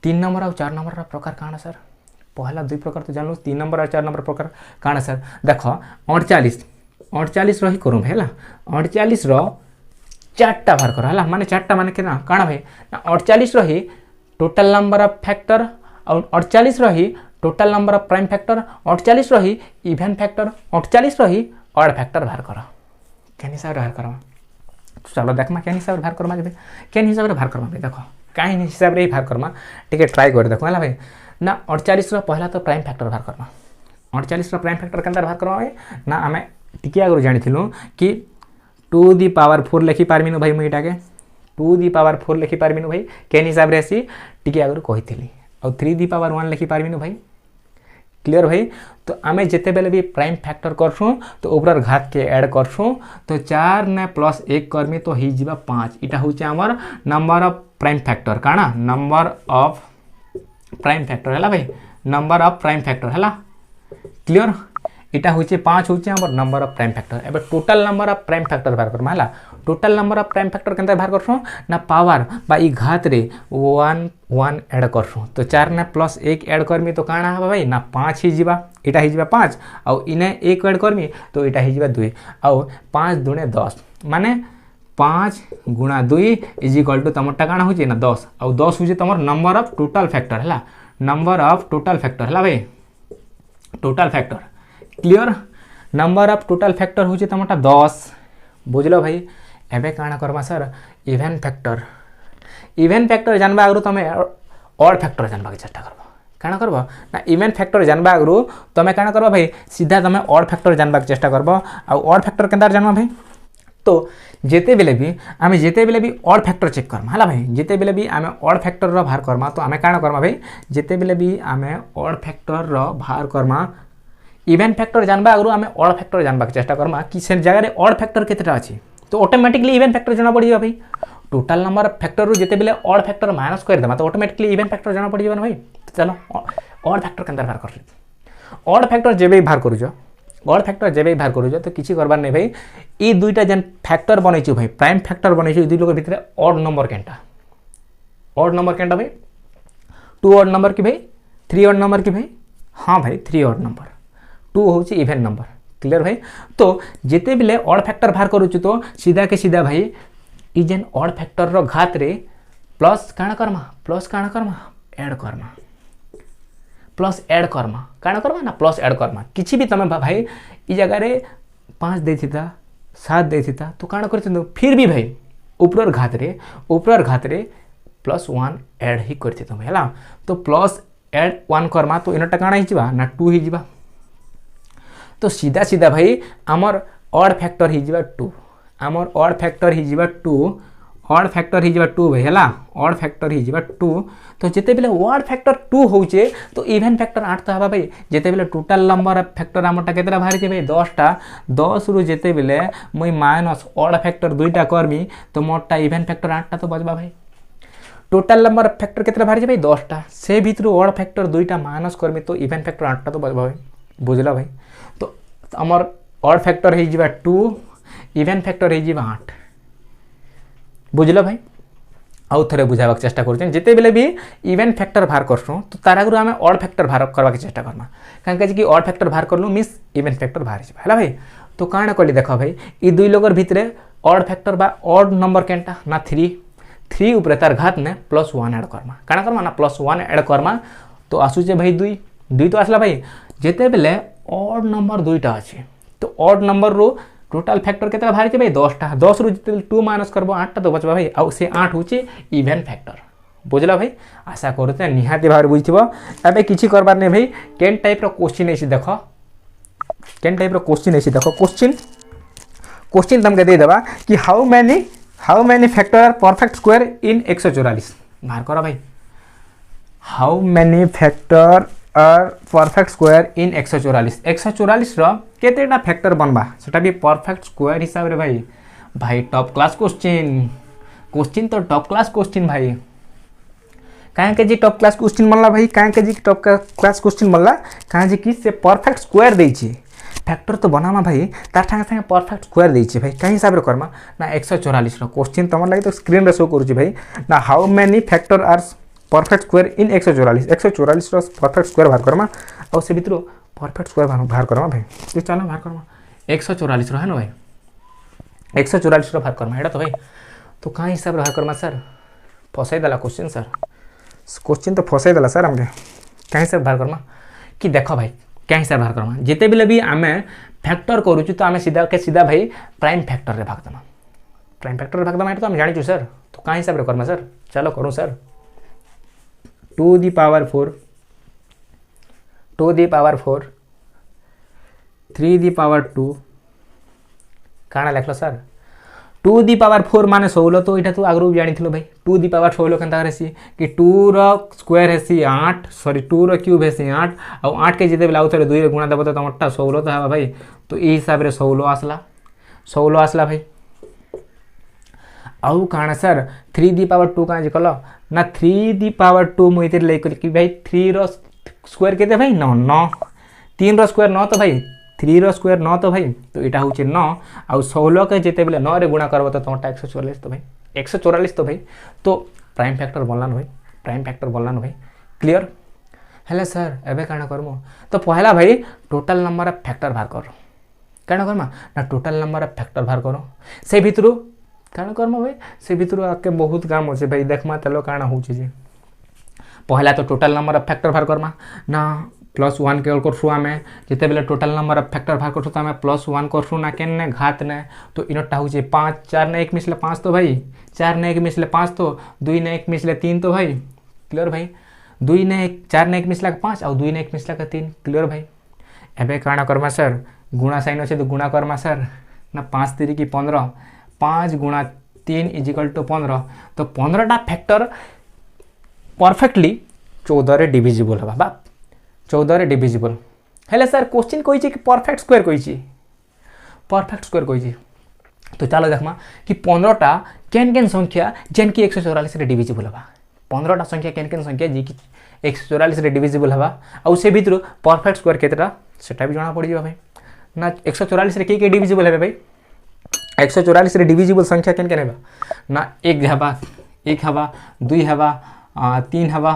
A: 3 नंबर और 4 नंबर रा प्रकार काना सर पहला 2 प्रकार तो जानलो 3 नंबर और 4 नंबर प्रकार काना सर देखो 48 रही करूँ भाई है 48 रो 4टा बाहर कर है माने 4टा माने केना काना भाई 48 रही टोटल नंबर ऑफ फैक्टर और 48 रही total number of prime factor 48 रही इवन फैक्टर 48 रही ऑड फैक्टर बाहर कर केन हिसाब बाहर कर चलो देखमा केन हिसाब बाहर करमा जे केन हिसाब बाहर करमा भाई देखो काहे हिसाब रे बाहर करमा टिके ट्राई कर देखो है भाई ना 48 रो पहला तो प्राइम फैक्टर बाहर करमा 48 रो प्राइम फैक्टर केनता बाहर करमा भाई ना आमे टिके आगु जानिथिलु कि 2 दी पावर 4 लिखि पारमिनु भाई मुइटा के 2 दी पावर 4 लिखि पारमिनु भाई केन हिसाब रे आसी टिके आगु कहिथिली और 3 दी पावर 1 लिखि पारमिनु भाई क्लियर भाई तो आमे जेते बेले भी प्राइम फैक्टर करछू तो ऊपर घात के ऐड करछू तो 4 ने प्लस 1 करमी तो ही जीवा 5 इटा होचे हमर नंबर ऑफ प्राइम फैक्टर काना नंबर ऑफ प्राइम फैक्टर है भाई नंबर ऑफ प्राइम फैक्टर है क्लियर इटा होचे 5 होचे हमर नंबर ऑफ प्राइम फैक्टर एबे total number of prime factor बाहर करमा हला total number of prime factor केनता बाहर करछो ना पावर बा ई घात रे 1 ऐड करछो तो 4 ने प्लस 1 ऐड करमी तो काना हबा भाई ना 5 ही जीवा इटा ही जीवा 5 और इने 1 ऐड करमी तो इटा ही जीवा 2 और 5 दुणे 10 माने 5 गुणा 2 इज इक्वल टू तमरटा काना होचे ना 10 और 10 होचे तमर नंबर ऑफ टोटल फैक्टर हला नंबर ऑफ टोटल फैक्टर हला भाई total factor clear number of total factor होचे तमरटा 10 बुझलो भाई एबे काना करबा सर इवन फैक्टर जानबा आगरु तमे ऑड फैक्टर जानबा के चेष्टा करबा काना करबा ना इवन फैक्टर जानबा आगरु तमे काना करबा भाई सीधा तमे ऑड फैक्टर जानबा के चेष्टा करबा और ऑड फैक्टर केनता जानबा भाई तो जेते बेले भी ऑड फैक्टर चेक करमा हला भाई जेते बेले भी आमे ऑड फैक्टर रो बाहर करमा तो आमे काना करमा भाई जेते बेले भी आमे ऑड फैक्टर रो बाहर करमा इवन फैक्टर जानबा आगरु आमे ऑड फैक्टर जानबा के चेष्टा करमा कि से जगह रे ऑड फैक्टर केतेटा अछि तो ऑटोमेटिकली इवन फैक्टर जाना पड़ी भाई टोटल नंबर ऑफ फैक्टर रू जेते बेले ऑड फैक्टर माइनस कर देमा तो ऑटोमेटिकली इवन फैक्टर जाना पड़ी भाई तो चलो ऑड फैक्टर केनता बाहर कर ऑड फैक्टर जेबे बाहर करूजो ऑड फैक्टर जेबे बाहर करूजो तो किछि करबार नै भाई ई दुईटा जन फैक्टर बनैछु भाई प्राइम फैक्टर बनैछु दुई लोग भितरे ऑड नंबर केनटा भाई 2 ऑड नंबर की भाई 3 ऑड नंबर की भाई हां भाई 3 ऑड नंबर 2 होची इवन नंबर क्लियर भाई तो जेते बेले ऑड फैक्टर बाहर करूछु तो सीधा के सीधा भाई ई जन ऑड फैक्टर रो घात रे प्लस काना Karma add Karma plus add Karma काना करमा ना प्लस ऐड करमा किछि भी तमे भाई ई जगह रे 5 देथिता 7 देथिता तो काना करथिन फिर भी भाई ऊपर घात रे प्लस 1 ऐड ही करथितो हला तो प्लस ऐड 1 करमा तो इनटा काना ही जिबा ना 2 ही जिबा तो सीधा सीधा भाई आमर ऑड फैक्टर ही जिबा 2 आमर ऑड फैक्टर ही जिबा 2 ऑड फैक्टर ही 2 भाई है ऑड फैक्टर ही 2 तो जिते बेले ऑड फैक्टर 2 होचे तो इवन फैक्टर 8 तो हवा भाई जिते बेले टोटल नंबर ऑफ फैक्टर आमटा केतरा बाहर जे भाई 10टा 10 रु जिते बेले मुई माइनस ऑड फैक्टर 2टा करमी तो मोरटा इवन फैक्टर 8टा तो बचबा भाई टोटल नंबर ऑफ फैक्टर केतरा बाहर जे भाई 10टा से भीतर ऑड फैक्टर 2टा माइनस करमी तो इवन फैक्टर 8टा तो बचबा भाई बुझला भाई तो हमर ऑड फैक्टर ही 2 इवन फैक्टर ही 8 बुझल भाई आउ थे बुझावा चेष्टा कर जिते बेले भी इवेंट फैक्टर बाहर करसूँ तो तार आगु आम ऑड फैक्टर बाहर करवा चेष्टा करमा कहीं कि ऑड फैक्टर बाहर करलु मिस इवेंट फैक्टर बाहर है भाई तो काण कली देख भाई ये दुई लोगर भितर ऑड फैक्टर बा ऑड नंबर केनटा ना 3 उपरे तार घात ने +1 ऐड करमा काण करमा ना +1 ऐड करमा तो आसुचे भाई 2 तो आसला भाई जिते बेले ऑड नंबर 2टा अच्छे तो ऑड नंबर रो टोटल फैक्टर केतरा बाहर भाई 10टा 10 रु जिते 2 माइनस करबो 8टा तो बचबा भाई आउ से 8 होचे इवेंट फैक्टर बुझला भाई आशा करते निहाती भाव बुझिथिबो एबे किछि करबार नै भाई केन टाइप रो क्वेश्चन एसी देखो केन टाइप रो क्वेश्चन एसी देखो क्वेश्चन तुमके दे देबा कि how many factor are perfect square in 144 बाहर करो भाई how many factor are perfect square in 144 रो केतेटा फैक्टर बनबा सेटा भी परफेक्ट स्क्वायर हिसाब रे भाई टॉप क्लास क्वेश्चन तो टॉप क्लास क्वेश्चन भाई कहाँ के जी टॉप क्लास क्वेश्चन बनला भाई कहाँ के जी टॉप क्लास क्वेश्चन बनला कहाँ जी कि से परफेक्ट स्क्वायर देछि फैक्टर तो बनामा भाई तार संगे संगे परफेक्ट स्क्वायर देछि भाई कहीं हिसाब रे करमा ना 144 रो क्वेश्चन तमन लागि तो स्क्रीन रे शो करूछि भाई ना how many factor are perfect square in 144 रो परफेक्ट स्क्वायर बाहर करमा और से भितर परफेक्ट स्क्वायर बाहर करमा भाई ये चलो बाहर करमा 144 रो है ना भाई 144 रो बाहर करमा एटा तो भाई तो कहाँ हिसाब रे बाहर करमा सर फसाई देला क्वेश्चन तो फसाई देला सर हमके कहीं हिसाब बाहर करमा कि देखो भाई क्या हिसाब बाहर करमा जिते बेले भी आमे फैक्टर करूछु तो आमे सीधा भाई प्राइम फैक्टर रे भाग देमा प्राइम फैक्टर रे भाग देमा एटा तो हम जानिछु सर तो कहाँ हिसाब रे करमा सर चलो करूँ sir 2 the power 4 3 the power 2 काना लिखल सर 2 दी पावर 4 माने 16 तो इटा तो आगरू जानी थिलो भाई 2 दी पावर 16 केनता रेसी कि 2 रो स्क्वायर हेसी 8 सॉरी 2 रो क्यूब हेसी 8 और 8 के जिते बेला आउथरे 2 रे गुणा देबो तो तमटा 16 तो हवा भाई तो ई हिसाब रे 16 आसला भाई आउ काना सर 3 दी पावर 2 काज कलो ना 3 दी पावर 2 मु इतिर लेकर कि भाई 3 रो स्क्वायर केते भाई 9 3 रो स्क्वायर 9 तो भाई 3 रो स्क्वायर 9 तो भाई तो इटा होचे 9 आउ 16 के जेते बेले 9 रे गुणा करबो तो तमटा 144 तो भाई 144 तो भाई तो प्राइम फैक्टर बनला न भाई क्लियर हेले सर एबे काना करमो तो पहला भाई टोटल नंबर ऑफ फैक्टर बाहर करो काना करमा ना टोटल नंबर ऑफ फैक्टर बाहर करो से भितरु काना करमा भाई से भितरु आके बहुत काम होचे भाई देखमा तलो काना होचे जे पहला तो टोटल नंबर ऑफ फैक्टर बाहर करमा ना +1 के करसु आमे जिते बेले टोटल नंबर ऑफ फैक्टर बाहर करसु तो आमे +1 करसु ना केने घात ने तो इनटा होचे 5 4 ने 1 मिसले 5 तो भाई 4 ने 1 मिसले 5 तो 2 ने 1 मिसले 3 तो भाई क्लियर भाई 2 ने 1 4 ने 1 मिसला 5 और 2 ने 1 मिसला 3 क्लियर भाई एबे काना करमा सर गुणा साइन अच्छे तो गुणा करमा सर ना 5 3 की 15 5 गुणा 3 = 15 तो 15टा फैक्टर परफेक्टली 14 रे डिविजिबल हबा बा 14 रे डिविजिबल हेले सर क्वेश्चन कहि कि परफेक्ट स्क्वायर कहि तो चलो देखमा कि 15टा केन संख्या जेन की 144 रे डिविजिबल हबा 15टा संख्या केन संख्या जी की 144 रे डिविजिबल हबा आ से भीतर परफेक्ट स्क्वायर केतरा सेटा भी जाना पड़ी भाई ना 144 रे के डिविजिबल है भाई 144 रे डिविजिबल संख्या केन हेबा ना 1 हबा 2 हबा 3 हबा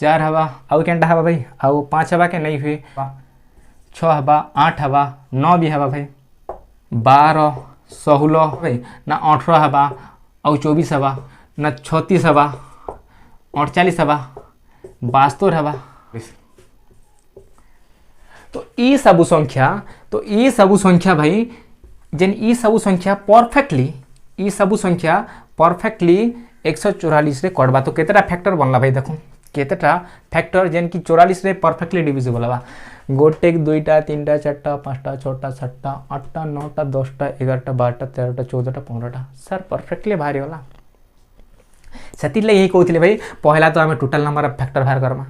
A: 4 हबा आउ केनटा हबा भाई आउ 5 हबा के नहीं हुए 6 हबा 8 हबा 9 भी हबा भाई 12 16 भाई ना 18 हबा आउ 24 हबा ना 36 हबा 48 हबा 72 हबा तो ई सबु संख्या भाई जेन ई सबु संख्या परफेक्टली 144 रे कटबा तो केतेटा फैक्टर बनला भाई देखो केतेटा फैक्टर जेन की 44 रे परफेक्टली डिविजिबल हबा 1 2 3 4 5 6 7 8 9 10 11 12 13 14 15टा सर परफेक्टली बाहरी होला से यही कहते भाई पहला तो आम टोटाल नंबर ऑफ फैक्टर बाहर करमा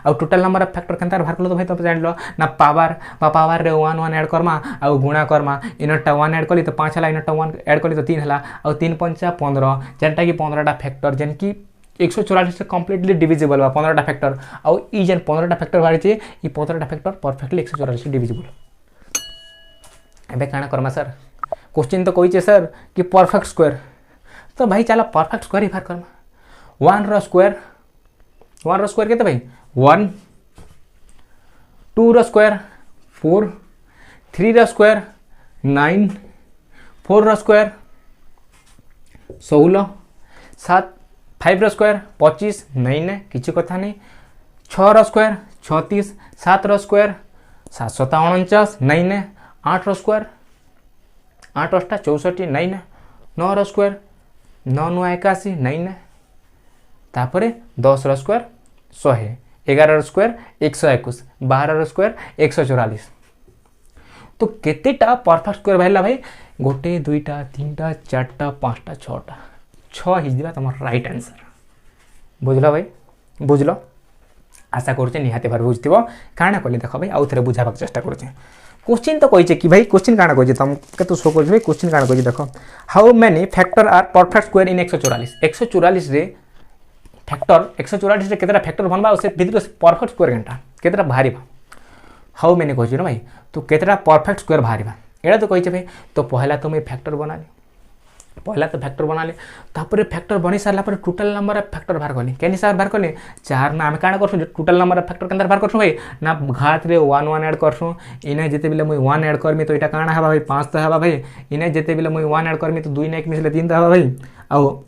A: आउ टोटाल नंबर ऑफ फैक्टर केनता बाहर कल तो भाई तुम जान लो ना पावर रे 1 1 ऐड करमा आउ गुणा करमा इनटा 1 ऐड कली तो 5 है इनटा 1 ऐड कली तो 3 है आउ 3 5 15 जेनटा कि 15टा फैक्टर जेन कि 144 से कम्प्लीटली डिविजिबल बा 15टा फैक्टर आउ ई जेन 15टा फैक्टर बाहर छे ई 15टा फैक्टर परफेक्टली 144 डिविजिबल। एबे काना करमा सर क्वेश्चन तो कहिचे सर कि परफेक्ट स्क्वायर तो भाई चलो परफेक्ट स्क्वायर ही बाहर करमा 1 रो स्क्वायर केते भाई 1 2 रो स्क्वायर 4 3 रो स्क्वायर 9 4 रो स्क्वायर 16 7 5 रो स्क्वायर 25 नहीं ने किसी कथा नहीं 6 रो स्क्वायर 36 7 रो स्क्वायर 7 7 49 नहीं ने 8 रो स्क्वायर 8 8 64 नहीं ने 9 रो स्क्वायर 9 9 81 नहीं ने तापरे 10 रो स्क्वायर 100 11 रो स्क्वायर 121 12 रो स्क्वायर 144 तो केतेटा परफेक्ट स्क्वायर बाहला भाई 1 2 3 4 5 6टा 6 हिजदिबा तुम राइट आंसर बुझल भाई बुझल आशा करुचे निहाती भार बुझिथिबो काना कली देख भाई आउ थरे बुझाबाक चेष्टा करुचे क्वेश्चन तो कहिचे कि भाई क्वेश्चन काना कहिचे तुमके तो शो कर भाई क्वेश्चन काना कहिचे देखो how many factor are perfect square in 144 रे फैक्टर 144 रे केतरा फैक्टर बनबा और से भीतर परफेक्ट स्क्वायर घंटा केतरा बाहरीबा हाउ मेनी कहिचे ना भाई तो केतरा परफेक्ट स्क्वायर बाहरीबा एडा तो कहिचे भाई तो पहला तो मैं फैक्टर बना ली तापर फैक्टर बनी सारा पर टोटल नंबर ऑफ फैक्टर बाहर कली केनी सार बाहर कली 4 ना आम काण करसु टोटल नंबर ऑफ फैक्टर केनता बाहर करसु भाई ना घात रे 1 1 ऐड करसु इने जेते बेले मुई 1 ऐड करमी तो एटा काणा हबा भाई 5 तो हबा भाई इने जेते बेले मुई 1 ऐड करमी तो 2 ने 1 मिसले 3 तो हबा भाई आउ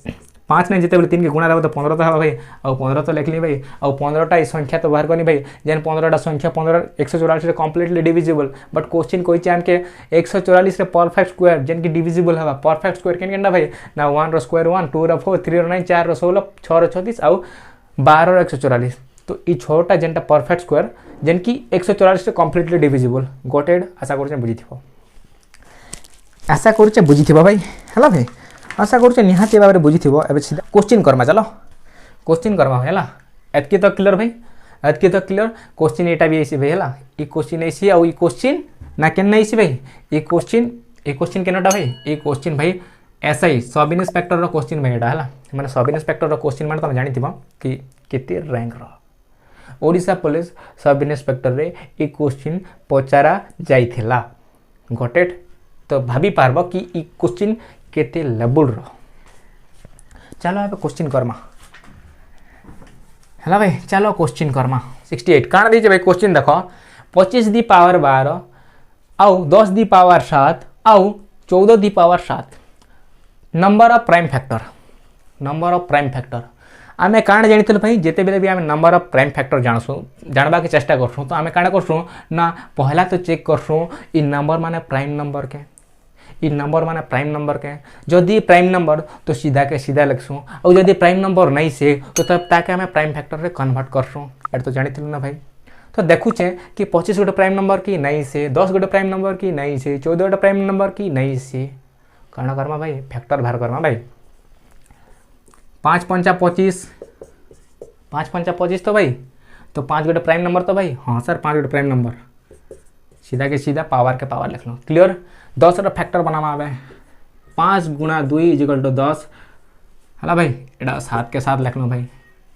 A: 5 ने जेते बेले 3 के गुणा देबो तो 15 तो हबा भाई आउ 15 तो लिखली भाई आउ 15टा ई संख्या तो बाहर करनी भाई जेन 15टा संख्या 15 144 रे कंप्लीटली डिविजिबल बट क्वेश्चन कहिचे आमके 144 रे परफेक्ट स्क्वायर जेन की डिविजिबल हबा परफेक्ट स्क्वायर केन केनडा भाई ना 1 रो स्क्वायर 1 2 रो 4 3 रो 9 4 रो 16 6 रो 36 आउ 12 रो 144 तो ई 6टा जेनटा परफेक्ट स्क्वायर जेन की 144 रे कंप्लीटली डिविजिबल गोटेड आशा करछे बुझिथिबो भाई हला भाई आशा करुचे निहाती भाव में बुझीथिबो एबे सीधा क्वेश्चन करमा चलो क्वेश्चन करमा हैला एतकी तो क्लियर भाई एतकी तो क्लियर क्वेश्चन एटा भी ऐसी भाई हैला ई क्वेश्चन ऐसी आ ई क्वेश्चन ना केन ऐसी भाई ई क्वेश्चन केनटा भाई ई क्वेश्चन भाई ऐसा ही सब इंस्पेक्टर रो क्वेश्चन भाई एटा हैला माने सब इंस्पेक्टर रो क्वेश्चन माने तुम जानिथिबो कि केते रैंक रो ओडिशा पुलिस सब इंस्पेक्टर रे ई क्वेश्चन पचारा जाइथिला गॉटेड तो भाभी पारबो कि ई क्वेश्चन केते लेवल रो चलो अब क्वेश्चन करमा हैला भाई चलो क्वेश्चन करमा 68 काना दीजिए भाई क्वेश्चन देखो 25 दी पावर 12 आउ 10 दी पावर 7 आउ 14 the power 7 number of prime factor आमे काण जानिथिल भाई जेते बेले भी आमे नंबर ऑफ प्राइम फैक्टर जानबा के चेष्टा करसु तो आमे काण करसु ना पहला तो चेक करसु इ नंबर माने प्राइम नंबर के जदि प्राइम नंबर तो सीधा के सीधा लिखसु और जदि प्राइम नंबर नहीं से तो तब ताके हमें प्राइम फैक्टर रे कन्वर्ट करसु एट तो जानिथिलु ना भाई तो देखुचे कि 25 गोटे प्राइम नंबर की नहीं से 10 गोटे प्राइम नंबर की नहीं से 14 गोटे प्राइम नंबर की नहीं से कण करमा भाई फैक्टर बाहर करमा भाई 5 5 25 तो भाई तो 5 गोटे प्राइम नंबर तो भाई हाँ सर 5 गोटे प्राइम नंबर सीधा के सीधा पावर के पावर लिख लो क्लियर 10 रो फैक्टर बनावा आवे 5 गुणा 2 इक्वल टू 10 हला भाई एडा 7 के साथ लिख लो भाई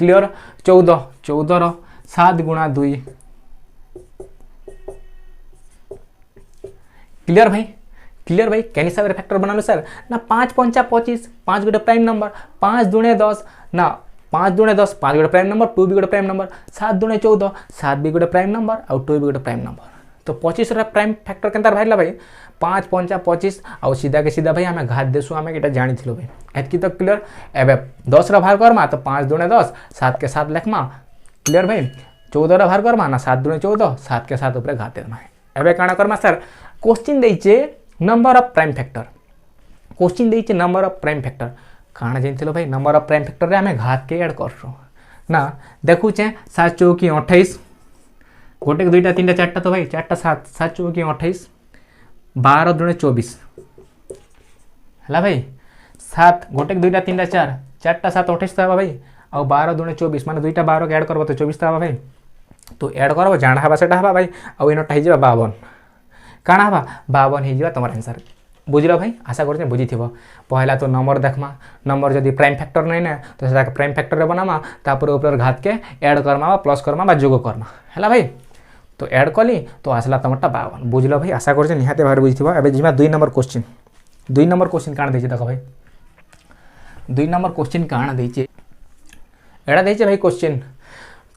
A: क्लियर 14 रो 7 गुणा 2 क्लियर भाई केन हिसाब रे फैक्टर बनालो सर ना 5 5 25 5 गोटे प्राइम नंबर 5 दुणे 10 ना 5 दुणे 10 5 गोटे प्राइम नंबर 2 भी गोटे प्राइम नंबर 7 दुणे 14 7 भी गोटे प्राइम नंबर और 2 भी गोटे प्राइम नंबर तो 25 रा प्राइम फैक्टर केनता बाहरला भाई 5 5 25 आ सीधा के सीधा भाई आमे घात देसु आमे एटा जानिथिलो भाई एतकी तो क्लियर एबे 10 रा बाहर करमा तो 5 दुणे 10 7 के साथ लिखमा क्लियर भाई 14 रा बाहर करमा ना 7 दुणे 14 7 के साथ ऊपर घात देमा एबे काना करमा सर क्वेश्चन देइचे नंबर ऑफ प्राइम फैक्टर काना जानिथिलो भाई नंबर ऑफ प्राइम फैक्टर रे आमे घात के ऐड करसु ना देखुचे 7 चौकी 28 गोटे 2 3 4 तो भाई 4 7 7 चौकी 28 12 दुणे 24 है भाई 7 गोटे 2 3 4 4 7 28 तो भाई आउ 12 दूने 24 माने दुईटा 12 के ऐड करबो तो 24 ता भाई तो ऐड करबो जाणा हबा सेटा हबा भाई आउ इनटा हे जेबा 52 काना हबा 52 हे जेबा तमर आंसर बुझलो भाई आशा करते बुझीथिबो पहला तो नंबर देखमा नंबर जदि प्राइम फैक्टर नहीं ना तो सेटा प्राइम फैक्टर रे बनामा तापर ऊपर घात के ऐड करमा प्लस करमा बा जोग करमा हैला भाई तो ऐड कली तो आसला तमरटा 52 बुझलो भाई आशा करते निहाते भार बुझीथिबो एबे जिमा 2 नंबर क्वेश्चन काण देछि देखो भाई 2 नंबर क्वेश्चन काण देछि एडा देछि भाई question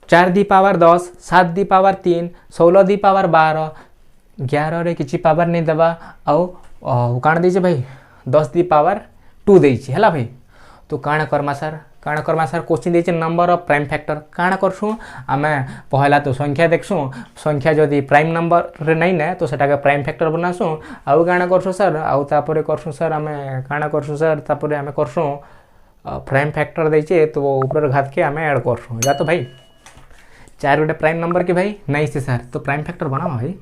A: 4 the power 10 7 the power 3 16 the power 12 11 रे किछि पावर नहीं देबा आउ काण देछि भाई 10 दी पावर 2 देछि हैला भाई तो काण करमा सर क्वेश्चन देछि नंबर ऑफ प्राइम फैक्टर काण करसु आमे पहला तो संख्या देखसु संख्या जदि प्राइम नंबर रे नहीं ना तो सेटा के प्राइम फैक्टर बनासु आउ काण करसु सर आउ तापरे करसु सर आमे काण करसु सर तापरे आमे करसु प्राइम फैक्टर देछि तो ऊपर घात के आमे ऐड करसु या तो भाई 4 गोटे प्राइम नंबर के भाई नहीं से सर तो प्राइम फैक्टर बनावा भाई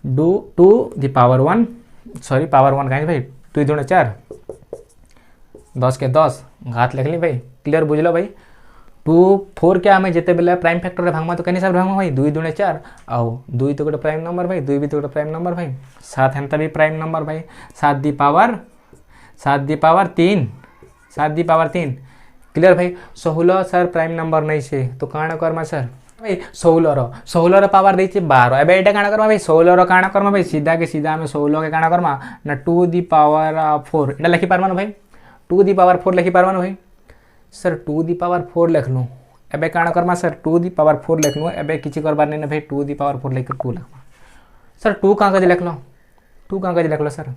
A: 2 दी पावर 1 सॉरी पावर 1 कहीं भाई 2 दूने 4 10 के 10 घात लिख ली भाई क्लियर बुझलो भाई 2 4 के आमे जेते बेले प्राइम फैक्टर रे भागमा तो केनी हिसाब रे भागमा भाई 2 दूने 4 आउ 2 तो गोटे प्राइम नंबर भाई 2 भी तो गोटे प्राइम नंबर भाई 7 हेनता भी प्राइम नंबर भाई 7 दी पावर 3 क्लियर भाई 16 सर प्राइम नंबर नहीं से तो काण करमा सर भाई 16 पावर देछि 12 एबे एटा काण करमा भाई 16 रो काण करमा भाई सीधा के सीधा में 16 के काण करमा ना 2 दी पावर 4 एटा लिखि पारमान भाई 2 दी पावर 4 लिखि पारमान भाई सर 2 दी पावर 4 लिखलु एबे काण करमा सर 2 दी पावर 4 लिखनु एबे किछि करबार नै ना भाई 2 दी पावर 4 लिख 2 लिखमा सर 2 का कज लिखलो सर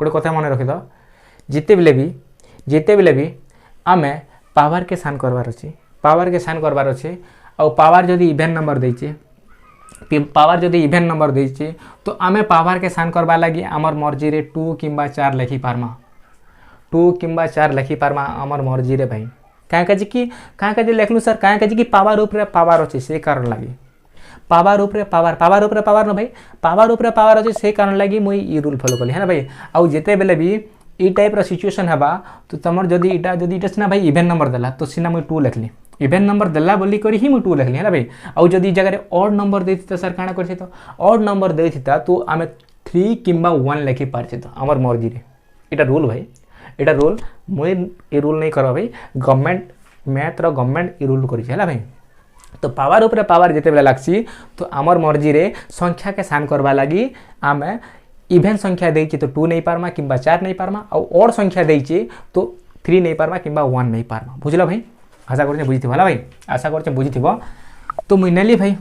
A: गोटे कथा मन रखि दो जिते बेले भी आमे पावर के सान करबार अछि और पावर जदि इवेन नंबर देछि तो आमे पावर के सान करबा लागि हमर मर्जी रे 2 किंबा 4 लिखि पारमा हमर मर्जी रे भाई काहे लिखलु सर काहे कि पावर ऊपर पावर अछि से कारण लागि पावर ऊपर पावर न भाई पावर ऊपर पावर अछि से कारण लागि मुई ई रूल फॉलो करली है ना भाई आउ जेते बेले भी ई टाइप रो सिचुएशन हबा तो तमर जदि इटा सिना भाई इवेन नंबर देला तो सिना मुई 2 लिखली इवेन नंबर देला बोली करी ही मुई 2 लिखली है ना भाई आउ जदि जगह रे ऑड नंबर देथिता सर काना करछि तो ऑड नंबर देथिता तो आमे 3 किंबा 1 लिखि पारछि तो हमर मर्जी रे एटा रूल भाई एटा रूल मुई ए रूल नहीं करबा भाई government math row government a rule करिछि हैला भाई तो पावर ऊपर पावर जेते बेला लागछि तो हमर मर्जी रे संख्या के सान करबा लागि आमे इवेन संख्या देछि तो 2 नहीं पारमा किंबा 4 नहीं पारमा और ऑड संख्या देछि तो 3 नहीं पारमा किंबा 1 नहीं पारमा बुझलो भाई आशा करते बुझीथिबो हला भाई आशा करते बुझीथिबो तो मुई नेली भाई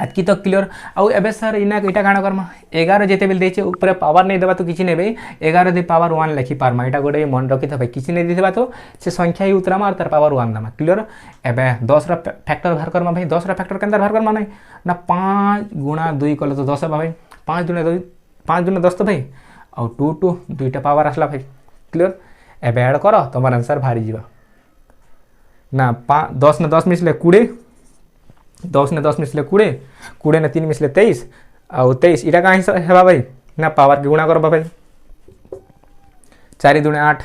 A: आज की तो क्लियर आउ एबे सर इना एटा काण करमा 11 जेते बेल देछि ऊपर पावर नहीं देबा तो किछि नै भाई 11 दे पावर 1 लिखि पारमा एटा गोटे मन रखि था भाई किछि नै दिथिबा तो से संख्या ही उतरामा और तार पावर 1 नामा क्लियर एबे 10 रा फैक्टर बाहर करमा भाई 10 रा फैक्टर केंदर बाहर करमा नै ना 5 गुणा 2 कले तो 10 भाई 5 दुने 10 तो भाई और 2 दुईटा पावर आसला भाई क्लियर एबे ऐड करो तमर आंसर भारी जीवा ना 10 ने 10 मिसले 20 10 ने 10 मिसले 20 20 ने 3 मिसले 23 और 23 इटा कहीं हेबा भाई ना पावर के गुणा करबा भाई 4 दुने 8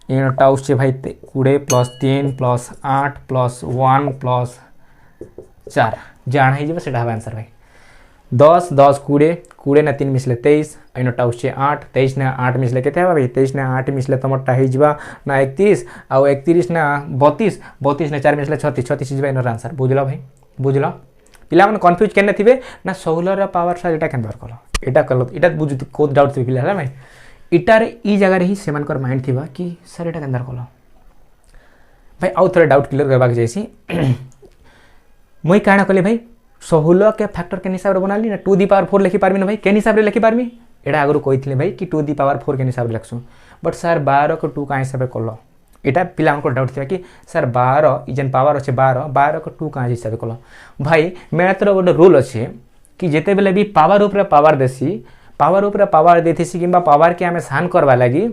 A: इनटा उससे भाई 20 प्लस 3 प्लस 8 प्लस 1 प्लस 4 जान है जीवा सेटा आंसर भाई 10 10 20 ने 3 मिसले 23 इनटा उससे 8 23 ने 8 मिसले केते हेबा भाई 23 ने 8 मिसले तमटा हे जीवा ना 31 और 31 ने 32 ने 4 मिसले 36 जीवा इनर आंसर बुझलो भाई बुझलो पिला मन कंफ्यूज केने थिबे ना 16 रा पावर सा एटा केन बार कलो एटा बुझ को डाउट थिबे पिला भाई इटार ई जगह रे ही सेमानकर माइंड थिबा कि सर एटा केन बार कलो भाई आउ थोड़ा डाउट क्लियर करबा के जैसी मुई काना कले भाई 16 के फैक्टर के हिसाब रे बनाली ना 2 दी पावर 4 लिखि पारमी ना भाई के हिसाब रे लिखि पारमी एटा आगरो कहिथिले भाई कि 2 दी पावर 4 के हिसाब रे लिखसु बट सर 12 को 2 का हिसाब रे कलो एटा पिला को डाउट थिबा कि सर 12 इजन पावर अछि 12 को 2 का हिसाब रे कलो भाई मैथ रो गोटे रूल अछि कि जेते बेले भी पावर ऊपर पावर देथिसी किबा पावर के हमें सान करबा लागि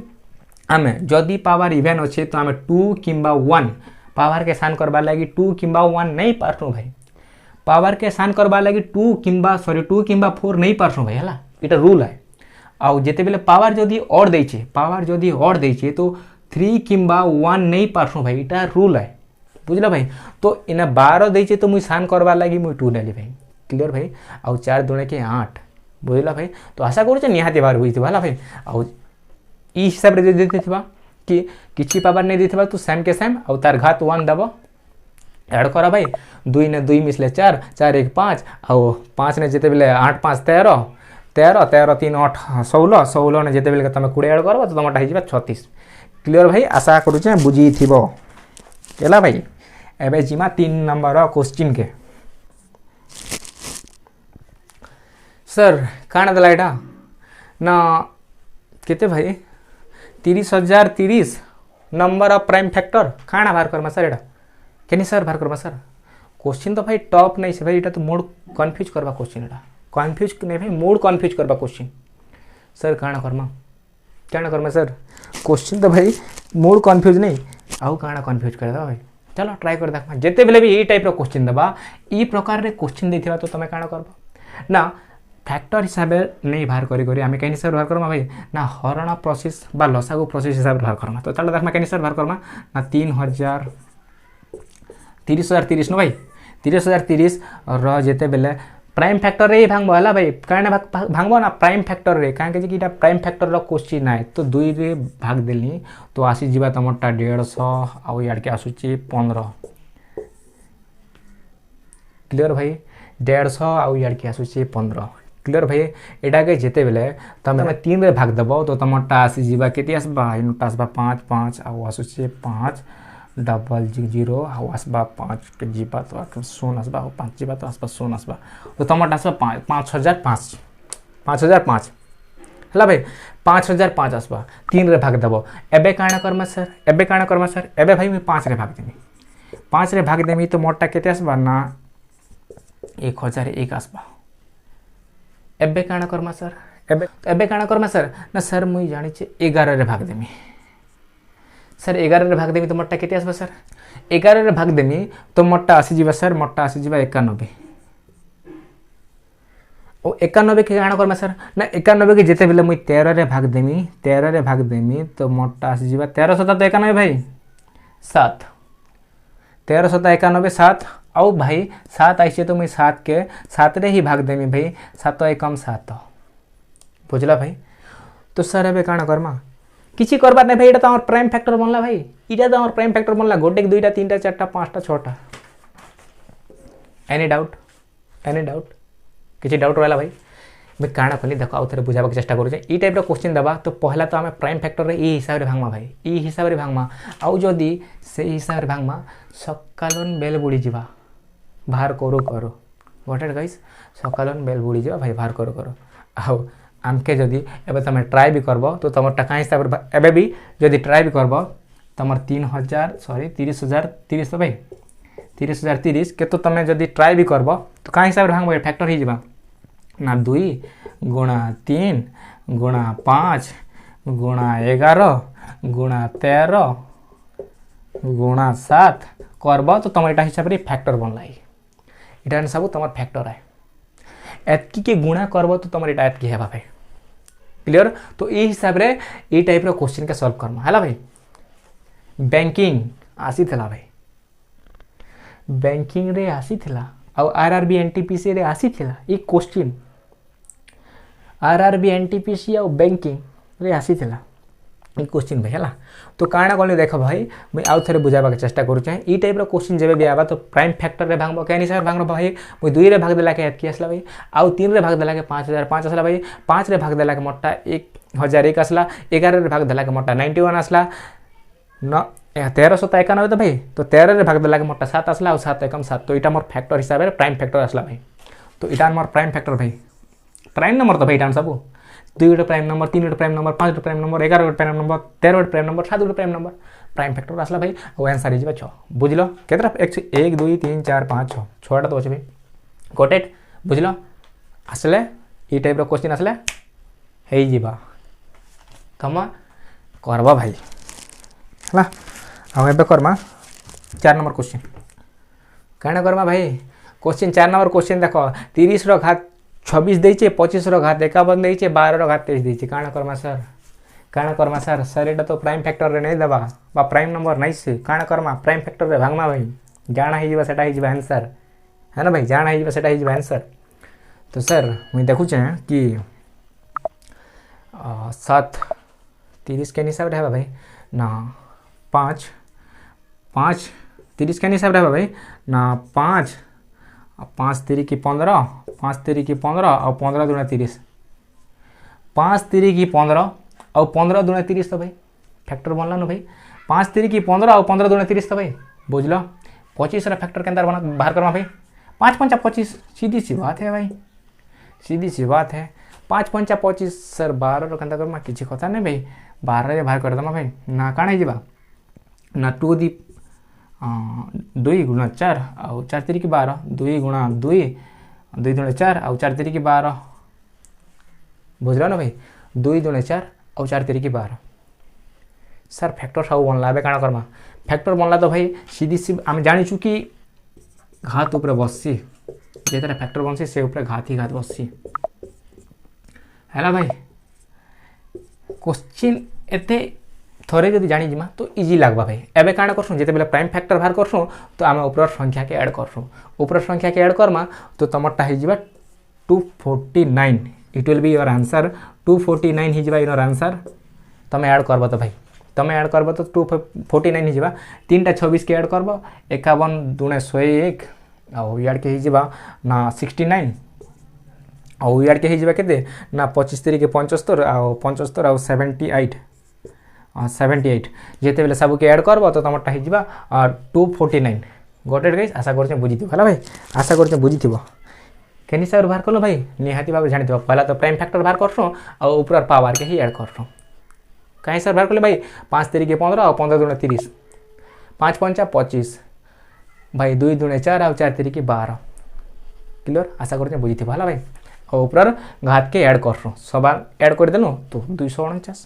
A: हमें जदी पावर इवेन अछि तो हमें 2 किबा 1 पावर के सान करबा लागि 2 किबा 1 नहीं पारथु भाई पावर के सान करबा लागि 2 किबा 4 नहीं पारथु भाई हला एटा रूल है आउ जेते बेले पावर जदी ऑड दैछे तो 3 किबा 1 नहीं पारथु भाई एटा रूल है बुझल भाई। तो इना 12 देचे तो मुई सान करवार लगी मुई 2 नेली भाई। क्लियर भाई। आउ 4 दुणे के 8 बुझल भाई। तो आशा करूँ निहाती बार हुई है भाई। आउ ई हिसाब से देते कि किसी पावर नहीं देते तो सेम के सेम और तार घात 1 दब एड कर भाई। 2 ने 2 मिसले 4 4 1 5 आउ 5 ने जिते बेले 8 5 13 13 13 3 8 16 16 ने जिते बेले तुम 20 एड कर तो तुमटा हो 36। क्लियर भाई। आशा करुचे बुझी थोड़ा भाई। एबे जिमा 3 नंबर क्वेश्चन के सर काण देला एटा ना केते भाई 30,030 नंबर ऑफ प्राइम फैक्टर काण बाहर करमा सर एटा केनी सर बाहर करमा सर। क्वेश्चन तो भाई टॉप नहीं से भाई। एटा तो मूड कन्फ्यूज करवा क्वेश्चन। एटा कन्फ्यूज नहीं भाई मूड कन्फ्यूज करवा क्वेश्चन। सर काण करमा सर। क्वेश्चन तो भाई मूड कन्फ्यूज नहीं आउ काण कन्फ्यूज कर भाई। चलो ट्राई कर देखा जिते बेले भी यही टाइप क्वेश्चन दबा ई प्रकार रे क्वेश्चन देथिबा तो तुम काण करबा ना फैक्टर हिसाब से नहीं बाहर करी आम कहीं हिसाब बाहर करमा भाई ना हरण प्रोसेस बा लसागु प्रोसेस हिसाब से बाहर करमा। तो चलो देखा कहीं हिसाब बाहर करमा ना 30,030 न भाई 30,030 जिते बेले प्राइम फैक्टर रे भांग है भाई कहीं भांग ना प्राइम फैक्टर रे कहीं प्राइम फैक्टर रो क्वेश्चन आए तो 2 रे भाग देली तो आसी जीवा तुमटा 150 आउ यार के आसुची 15। क्लियर भाई 150 आउ यार के आसुची 15। क्लियर भाई। एटा के जिते बेले तुम 3 रे भाग दब तो तुमटा आसी जीवा केते आसबा इनटा आसबा 5 5 आउ आसुची 5 डबल 0 आउ आसबा 5 के जीवा तो शून्य आसबा 5 जीवा तो आसबा शून्य आसबा तो तुमटा आसबा 5005 है भाई 5005 आसबा 3 रे भाग दब। एबे काण करमा सर एबे भाई मैं 5 रे भाग देमी तो मोटा केते आसबा ना 1001 आसबा। एबे काण करमा सर एबे काण करमा सर ना सर मुई जानी 11 रे भाग देमी। सर 11 रे भाग देमी तो मोटा केते आसबा सर 11 रे भाग देमी तो मोटा आसी जीवा सर मोटा आसी जीवा 91 और 91 के काण करमा सर ना 91 के जिते बेले मुई 13 रे भाग देमी तो मोटा आसी जीवा 13 7 तो 91 भाई 7 13 7 91 7 आउ भाई 7 आइसे तो मुई 7 के 7 रे ही भाग देमी भाई 7 एकम 7 बुझला भाई। तो सर एबे काण करमा किसी करबार नहीं भाई। एटा तो हमर प्राइम फैक्टर बनला भाई। इटा तो हमर प्राइम फैक्टर बनला 1 2 3 4 5 6 एनी डाउट किसी डाउट रहला भाई मैं काण कली देखो आउ थे बुझाबा के चेष्टा करूँ ई टाइप क्वेश्चन दबा तो पहला तो आम प्राइम फैक्टर रे ई हिसाब रे भांगमा भाई ई हिसाब रे भांगमा आउ जदि से हिसाब रे भांगमा सकालन बेल बुड़ी जीवा बाहर करो गॉट गाइस सकालन बेल बुड़ी जीवा भाई बाहर करो आउ आमके जदि एबे तुम ट्राए भी करब तो तुम टाका हिसाब से एबे भी जदि ट्राए भी करब तुम 30,030 तो भाई 30,030 के तो तुम जदि ट्राए भी करब तो कहाँ हिसाब से भांग फैक्टर ही जावा ना 2 गुणा 3 गुणा 5 गुणा 11 गुणा 13 गुणा 7 करब तो तुम यहाँ हिसाब से फैक्टर बनला यहाँ सब तुम फैक्टर है एतकी के गुणा करब तो तुम यहाँ एतकी है भाई। क्लियर। तो ये हिसाब से ये टाइप क्वेश्चन के सॉल्व करमा है भाई। बैंकिंग आसी थला भाई बैंकिंग रे आसी थला और आरआरबी एनटीपीसी रे आसी थला ये क्वेश्चन आरआरबी एनटीपीसी और बैंकिंग रे आसी थला ये क्वेश्चन भाई है। तो काଣା कली देख भाई मुझे आउ थे बुझाबा के चेष्टा करूँ ई टाइप क्वेश्चन जब भी आवा तो प्राइम फैक्टर रे भांगब क्या हिसाब भांग भाई मुझे 2 रे भाग देला के एतकी आसला भाई आउ 3 रे भाग देला के 5,005 आसला भाई 5 रे भाग देला के मोटा 1,001 आसला 11 रे भाग देला के मोटा 91 आसला 1391 तो भाई तो 13 रे भाग देला के मोटा 7 आसला और 7 एकम 7 तो इटा मोर फैक्टर हिसाब से प्राइम फैक्टर आसला भाई। तो इटा मोर प्राइम फैक्टर भाई प्राइम नंबर तो भाई इटा सब 2 गोटे प्राइम नंबर 3 गोटे प्राइम नंबर 5 गोटे प्राइम नंबर 11 गोटे प्राइम नंबर 13 गोटे प्राइम नंबर 7 गोटे प्राइम नंबर प्राइम फैक्टर आसला भाई और आंसर हो 6 बुझल के 1 2 3 4 5 6 6टा तो अच्छे भाई गोटेड बुझल आसले ये टाइप क्वेश्चन आसले हो तुम करवा भाई है हम एबे करमा 4 नंबर क्वेश्चन कण करमा भाई क्वेश्चन 4 नंबर क्वेश्चन देख 30 रो घात 26 देचे 25 रो घात 51 देचे 12 रो घात 23 देचे काण करमा सर काण करमा सर सर एटा तो प्राइम फैक्टर रे नहीं दबा बा प्राइम नंबर नहीं से काण करमा प्राइम फैक्टर रे भागमा भाई जाना ही सेटा ही आंसर है ना भाई जाना ही सेटा ही आंसर। तो सर मुझे देखु कि 7 30 के हिसाब रे भाई ना 5 5 30 के हिसाब रे भाई ना 5 5 3 की 15 5 3 की 15 और 15 दूना 30 5 3 की 15 और 15 दूना 30 तो भाई फैक्टर बनला ना भाई 5 3 की 15 और 15 दूना 30 तो भाई बुझल 25 फैक्टर के अंदर बाहर करवा भाई 5 5 25 सीधी सी बात है भाई सीधी सी बात है 5 5 25 सर 12 रो केंता करमा किछि कथा नहीं भाई 12 रे बाहर कर दमा भाई ना काण हे जिबा ना 2 दी 2 गुणा 4 और 4 3 की 12 2 गुणा 2 2 दूने 4 और 4 3 की 12 बुझल ना भाई 2 दूने 4 और 4 3 की 12 सर फैक्टर सब बनला बे काण करमा फैक्टर बनला तो भाई सीधी सी आम जानिछु कि घात ऊपर बससी जेतरे फैक्टर बनसी से ऊपर घात ही घात बससी हैला भाई क्वेश्चन एते थोड़े जदि जानी जिमा तो इजी लागबा भाई एबे काण करसु जेते बेले प्राइम फैक्टर बाहर करसु तो आमे ऊपर संख्या के ऐड करसु ऊपर संख्या के ऐड करमा तो तमरटा ही जिबा 249 it will be your answer 249 ही जिबा योर आंसर तमे ऐड करबो तो भाई तमे ऐड करबो तो 249 ही जिबा 3 टा 26 के ऐड करबो 51 दुने 101 और यार के ही जिबा ना 69 और यार के ही जिबा केते ना 25 3 के 75 और 75 और 78 78 जेते बेले सब के ऐड करबो तो तमरटा ही जिबा और 249 गोटेड गाइस आशा करछे बुझिथिबो हला भाई आशा करछे बुझिथिबो केनी सर बाहर करलो भाई निहाती भाव जानिथिबो पहला तो प्राइम फैक्टर बाहर करछो और ऊपर पावर के ही ऐड करछो कहीं सर बाहर करले भाई 5 3 के 15 और 15 दूने 30 5 5 25 भाई 2 दूने 4 और 4 3 की 12 क्लियर आशा करछे बुझिथिबो हला भाई और ऊपर घात के ऐड करछो सब ऐड कर देनु तो 249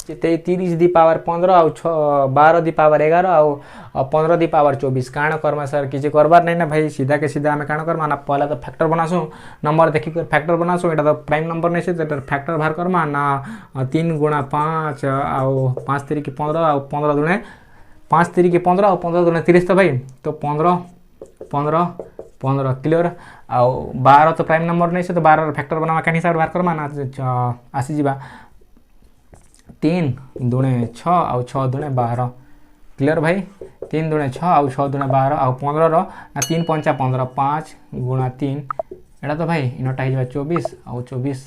A: जिते 30 दी पावर 15 और 12 दी पावर 11 और 15 दी पावर 24 काण करमा सर किछि करबार नहीं ना भाई सीधा के सीधा हमें काण करमा ना पहला तो फैक्टर बनासु नंबर देखि कर फैक्टर बनासु एटा तो प्राइम नंबर नहीं से तो फैक्टर बाहर करमा ना 3 गुणा 5 और 5 3 की 15 और 15 दुने 5 3 की 15 और 15 दुने 30 तो भाई तो 15 15 15 क्लियर और 12 तो प्राइम नंबर नहीं से तो 12 फैक्टर बनावा के हिसाब बाहर करमा ना आसी जिबा 3 दूने 6 और 6 दूने 12 क्लियर भाई 3 दूने 6 और 6 दूने 12 और 15 रो ना 3 5 15 5 गुणा 3 एटा तो भाई इनटा ही 24 और 24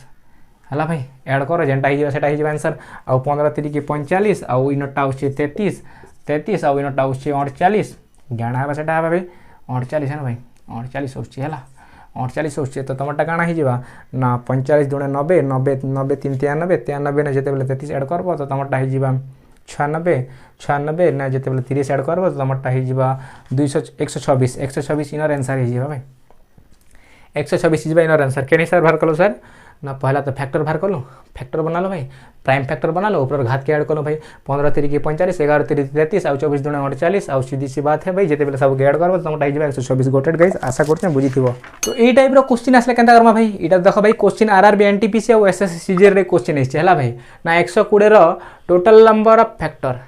A: हला भाई ऐड करो जेंटा ही सेटा ही आंसर और 15 3 की 45 और इनटा होछि 33 33 और इनटा होछि 48 ज्ञान है सेटा भाई 48 है ना भाई 48 होछि हला 48 होछि तो तमटा काना ही जिबा ना 45 दुणे 90 90 90 3 93 93 ने जेते बेले 33 ऐड करबो तो तमटा ही जिबा 96 96 ने जेते बेले 30 ऐड करबो तो तमटा ही जिबा 200 126 126 इनर आंसर ही जिबा भाई 126 जिबा इनर आंसर केनी सर बाहर कलो सर ना पहला तो फैक्टर बाहर कलो फैक्टर बना लो भाई प्राइम फैक्टर बना लो ऊपर घात के ऐड करो भाई 15 3 की 45 11 3 33 और 24 दुणे 48 और सीधी सी बात है भाई जेते बेले सब के ऐड करबो तमटा हिजबा 124 गोटेड गाइस आशा करते बुझिथिबो। तो एई टाइप रो क्वेश्चन आसले केनता करमा भाई एटा देखो भाई क्वेश्चन आरआरबी एनटीपीसी और एसएससी सीजीएल रे क्वेश्चन आइछ हला भाई ना 120 रो टोटल नंबर ऑफ फैक्टर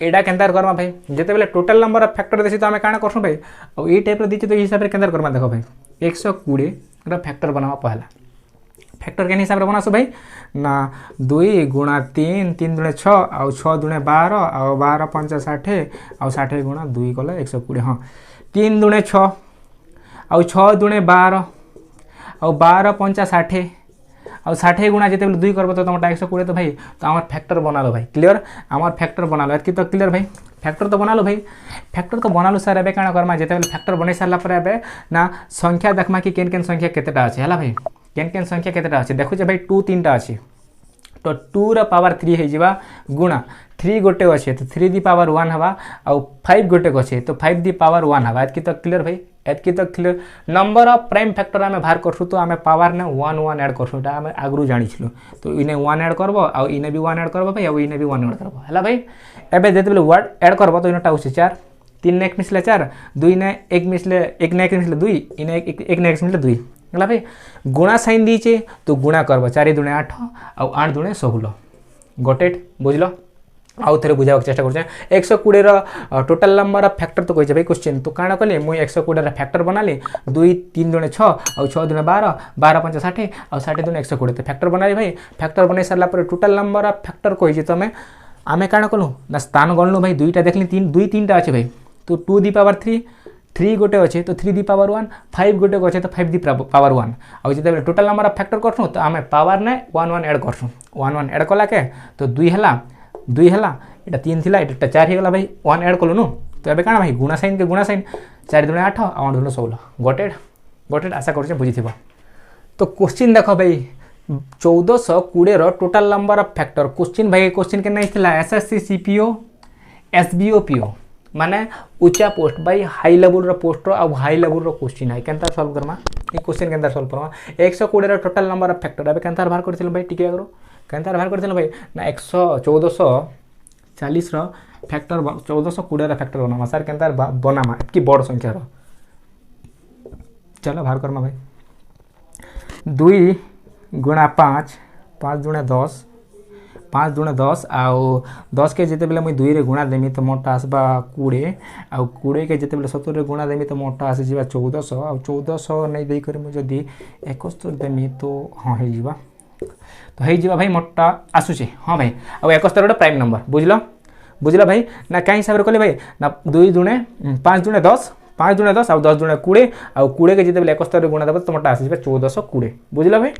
A: एडा केनता करमा भाई जेते बेले टोटल नंबर ऑफ फैक्टर देसी तो हमें काना करसु भाई और एई टाइप रो दिछि तो ई हिसाब रे केनता करमा देखो भाई 120 रो फैक्टर बनावा पहला फैक्टर के हिसाब से बनासो भाई ना 2 गुणा 3 3 दुणे 6 और 6 दुणे 12 और 12 5 60 और 60 गुणा 2 कले 120 हाँ 3 दुणे 6 और 6 दुणे 12 और 12 5 60 और 60 गुणा जिते 2 करबो तो तमटा 120 तो भाई तो आमर फैक्टर बना लो भाई क्लियर आमर फैक्टर बना लो एतकी तो क्लियर भाई फैक्टर तो बना लो भाई फैक्टर तो बना लो सर एबे काना करमा जेते फैक्टर बनै सारला पर एबे ना संख्या देखमा कि केन केन संख्या केतेटा अछि हला भाई केन केन संख्या केतेटा अछि देखु जे भाई 2 3टा अछि तो 2 रा पावर 3 हे जिबा गुणा 3 गोटे अछि तो 3 दी पावर 1 हवा और 5 गोटे अछि तो 5 दी पावर 1 हवा एतकी तो क्लियर भाई एतकी तो clear number of prime factor हमें बाहर करसु तो हमें पावर ने 1 1 ऐड करसु ता हमें आगरु जानि छिलु तो इने 1 ऐड करबो और इने भी 1 ऐड करबो भाई और इने भी 1 ऐड करबो हला भाई एबे जेते बेले वर्ड ऐड करबो तो इनटा होछि 4 3 ने 1 मिसले 4 2 ने 1 मिसले 1 ने 1 मिसले 2 इने 1 ने 1 मिसले 2 हला भाई गुणा साइन दीचे तो गुणा करबो 4 दुणे 8 और 8 दुणे 16 गटेड बुझल आउ थे बुझा चेष्टा कर 120 टोटाल नंबर ऑफ फैक्टर तो कही भाई क्वेश्चन तो काण कली मुझे 120 फैक्टर बनाली 2 3 दुणे 6 और 6 दुणे 12 12 5 60 और 60 दुणे 120 तो फैक्टर बनाली भाई फैक्टर बन सारा टोटाल नंबर ऑफ फैक्टर कही तुम आम काण कलु ना स्थान गणलु भाई दुईटा देखली दुई तीन टा अच्छे भाई तो 2 दी पावर 3 3 गोटे अच्छे तो 3 दी पावर 1 5 गोटे अच्छे तो 5 दी पावर 1 और जिते टोटाल नंबर ऑफ फैक्टर करछुं तो आम पावर ने 1 1 ऐड करछुं 1 1 ऐड कला के तो 2 है 2 है এটা 3 थिला এটা 4 हो गला भाई 1 ऐड कलु नु तो एबे काना भाई गुणा साइन के गुणा साइन 4 दुणे 8 और 8 दुणे 16 गटेड गटेड आशा करछे बुझिथिबो तो क्वेश्चन देखो भाई 1420 रो total number of factor question भाई क्वेश्चन के नहीं थिला एसएससी सीपीओ एसबीओ पीओ माने ऊंचा पोस्ट भाई हाई लेवल रो पोस्ट और हाई लेवल रो क्वेश्चन है केनता सॉल्व करमा ई क्वेश्चन केनता सॉल्व करमा 120 रो टोटल नंबर ऑफ फैक्टर एबे केनता बाहर करथिल भाई टिके करो केनता बाहर करथिल भाई ना 1440 रो फैक्टर 1420 रो फैक्टर बनामा सर केनता बनामा की बड़ संख्या रो चलो बाहर करमा भाई 2 गुणा 5 5 दुणे 10 5 दुणे 10 आउ 10 के जिते बेले मुई 2 रे गुणा देमी तो मोटा आसबा 20 आउ 20 के जिते बेले 70 रे गुणा देमी तो मोटा आसी जीवा 1400 आउ 1400 नै देई करी मु जदी 71 देमी तो हां हे जीवा तो हे जीवा भाई मोटा आसुचे हां भाई आउ 71 रो प्राइम नंबर बुझलो बुझला भाई ना कई हिसाब रे कहले भाई ना 2 दुणे 5 दुणे 10 5 दुणे 10 आउ 10 दुणे 20 आउ 20 के जिते बेले 71 रे गुणा देबो तो मोटा आसी जीवा 1420 बुझला भाई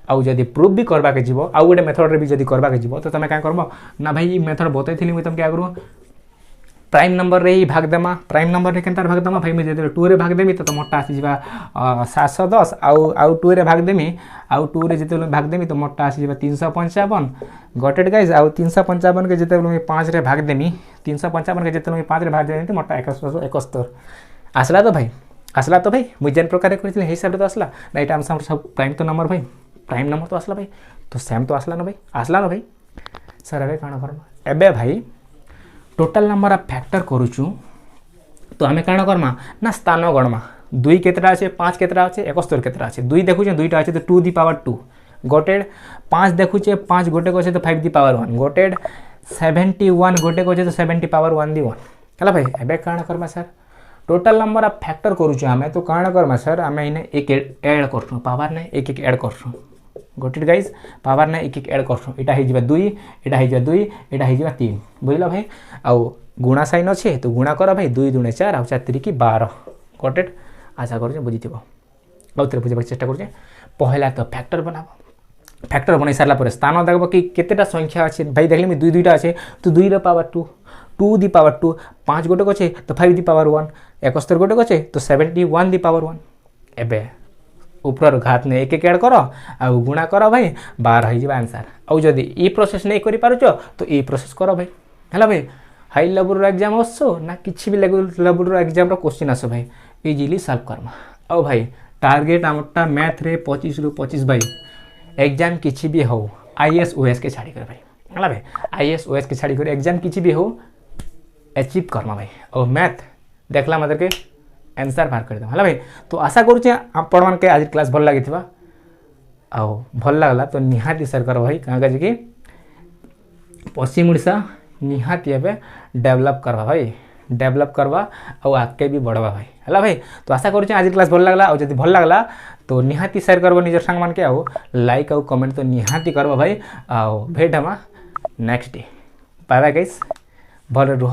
A: आउ जदि प्रूफ भी करबा के जीवो आउ गोटे मेथड रे भी जदि करबा के जीवो तो तमे का करबो ना भाई मेथड बतै थिली मुई तुमके आगरो प्राइम नंबर रे ही भाग देमा प्राइम नंबर रे केनतार भाग देमा भाई मुई जदि 2 रे भाग देमी तो मोटा आसी जीवा 710 आउ 2 रे भाग देमी आउ 2 रे जते भाग देमी तो मोटा आसी जीवा 355 गटेड गाइस आउ 355 के जते मुई 5 रे भाग देमी 355 के जते मुई 5 रे भाग देमी तो मोटा 171 आसला तो भाई मुई जेन प्रकार करथिले हे हिसाब तो आसला ना एटा हम सब प्राइम तो नंबर भाई प्राइम नंबर तो आसला भाई तो सेम तो आसला ना भाई सर एबे काण करमा एबे भाई टोटल नंबर ऑफ फैक्टर करूछु तो हमें काण करमा ना स्थान गणमा 2 केतरा আছে 5 केतरा আছে 71 केतरा আছে 2 देखुचे 2टा আছে तो 2 दी पावर 2 गटेड 5 देखुचे 5 गोटे को আছে तो 5 दी पावर 1 गटेड 71 गोटे को আছে तो 70 पावर 1 दी 1 हला भाई एबे काण करमा sir total number of factor करूछु हमें तो काण करमा सर हमें इने एक ऐड करछु पावर ने एक एक ऐड करछु गोटेड गाइस पावर ने एक एक ऐड करछु एटा हे जिबा 2 एटा हे जिबा 2 एटा हे जिबा 3 बुझला भाई आउ गुणा साइन अछि तो गुणा कर भाई 2 दुणे 4 आउ 4 3 की 12 गोटेड आशा करू जे बुझिथिबो आउ तरे बुझबाक चेष्टा करू जे पहला तो फैक्टर बनाबो फैक्टर बनै सारला पर स्थान देखबो कि केतेटा संख्या अछि भाई देखली मी 2 दुईटा अछि तो 2 रे पावर 2 दी पावर 2 5 गोटे को अछि तो 5 दी पावर 1 71 गोटे को अछि तो 71 दी पावर 1 एबे ऊपर घात ने एक एक ऐड करो आ गुणा करो भाई 12 हो जिबा आंसर आउ जदी ई प्रोसेस नहीं करि पारुचो तो ई प्रोसेस करो भाई हला भाई हाई लेवल रो एग्जाम आसो ना किछि भी लेवल रो एग्जाम रो क्वेश्चन आसो भाई इजीली सॉल्व करमा आउ भाई टारगेट हमटा मैथ रे 25 रु 25 भाई एग्जाम किछि भी हो आईएएस ओएस के छाड़ी कर भाई हला भाई आईएएस ओएस के छाड़ी कर एग्जाम किछि भी हो अचीव करमा भाई और मैथ देखला मदर के आंसर बाहर कर दे हला भाई तो आशा करू छे आपण मन के आज क्लास भल लागिथिबा आ भल लागला तो निहाती शेयर करो भाई कहा कि पश्चिम ओडिशा निहाती एबे डेवलप करबा भाई डेवलप करबा और आगे भी बढ़वा भाई हला भाई तो आशा करू छे आज क्लास भल लागला और जदी भल लागला तो निहाती शेयर करबो निजर संग मान के आ लाइक और कमेंट तो निहाती करबो भाई आ भेट हमा next day bye bye guys भल रहो।